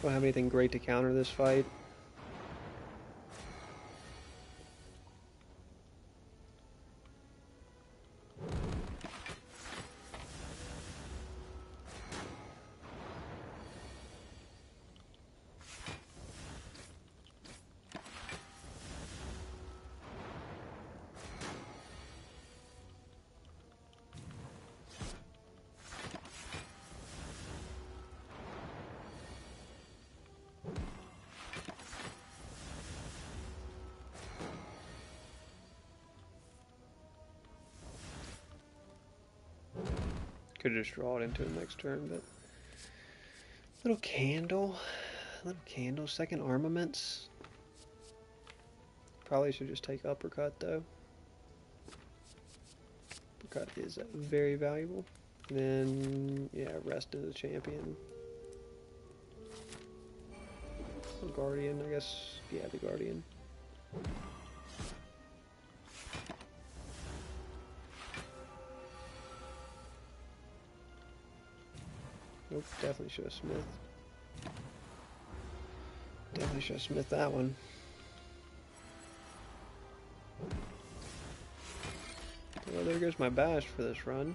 Don't have anything great to counter this fight. Could just draw it into it next turn, but little candle, second armaments. Probably should just take uppercut though. Uppercut is very valuable. Then yeah, rest of the champion. Guardian, I guess. Yeah, the Guardian. Nope, definitely should have Smith. Definitely should have Smith that one. Well, there goes my bash for this run.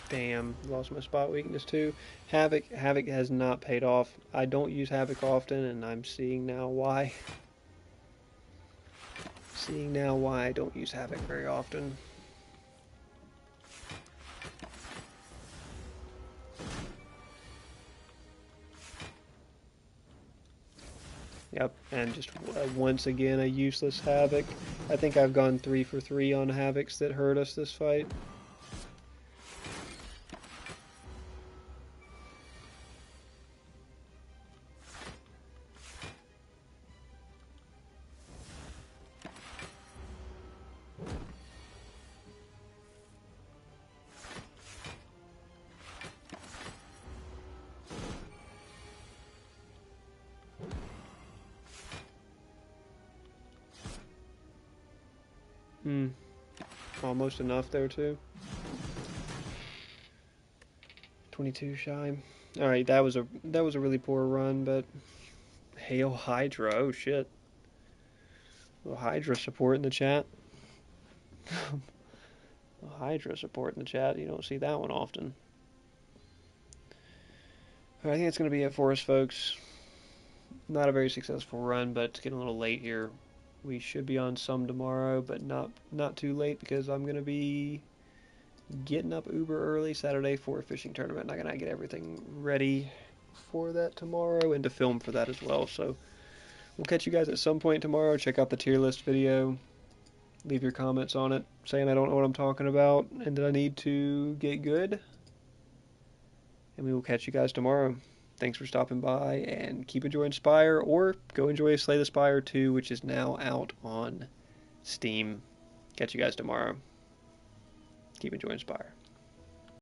Damn, lost my spot weakness too. Havoc has not paid off. I don't use Havoc often, and I'm seeing now why. Seeing now why I don't use Havoc very often. Yep, and just once again a useless Havoc. I think I've gone 3 for 3 on Havocs that hurt us this fight. Almost enough there too. 22 shy. All right, that was a really poor run, but Hail Hydra. Oh shit. Well, Hydra support in the chat. Well, Hydra support in the chat. You don't see that one often. All right, I think that's going to be it for us, folks. Not a very successful run, but it's getting a little late here. We should be on some tomorrow, but not too late because I'm going to be getting up uber early Saturday for a fishing tournament. And I'm going to get everything ready for that tomorrow and to film for that as well. So we'll catch you guys at some point tomorrow. Check out the tier list video. Leave your comments on it saying I don't know what I'm talking about and that I need to get good. And we will catch you guys tomorrow. Thanks for stopping by, and keep enjoying Spire, or go enjoy Slay the Spire 2, which is now out on Steam. Catch you guys tomorrow. Keep enjoying Spire.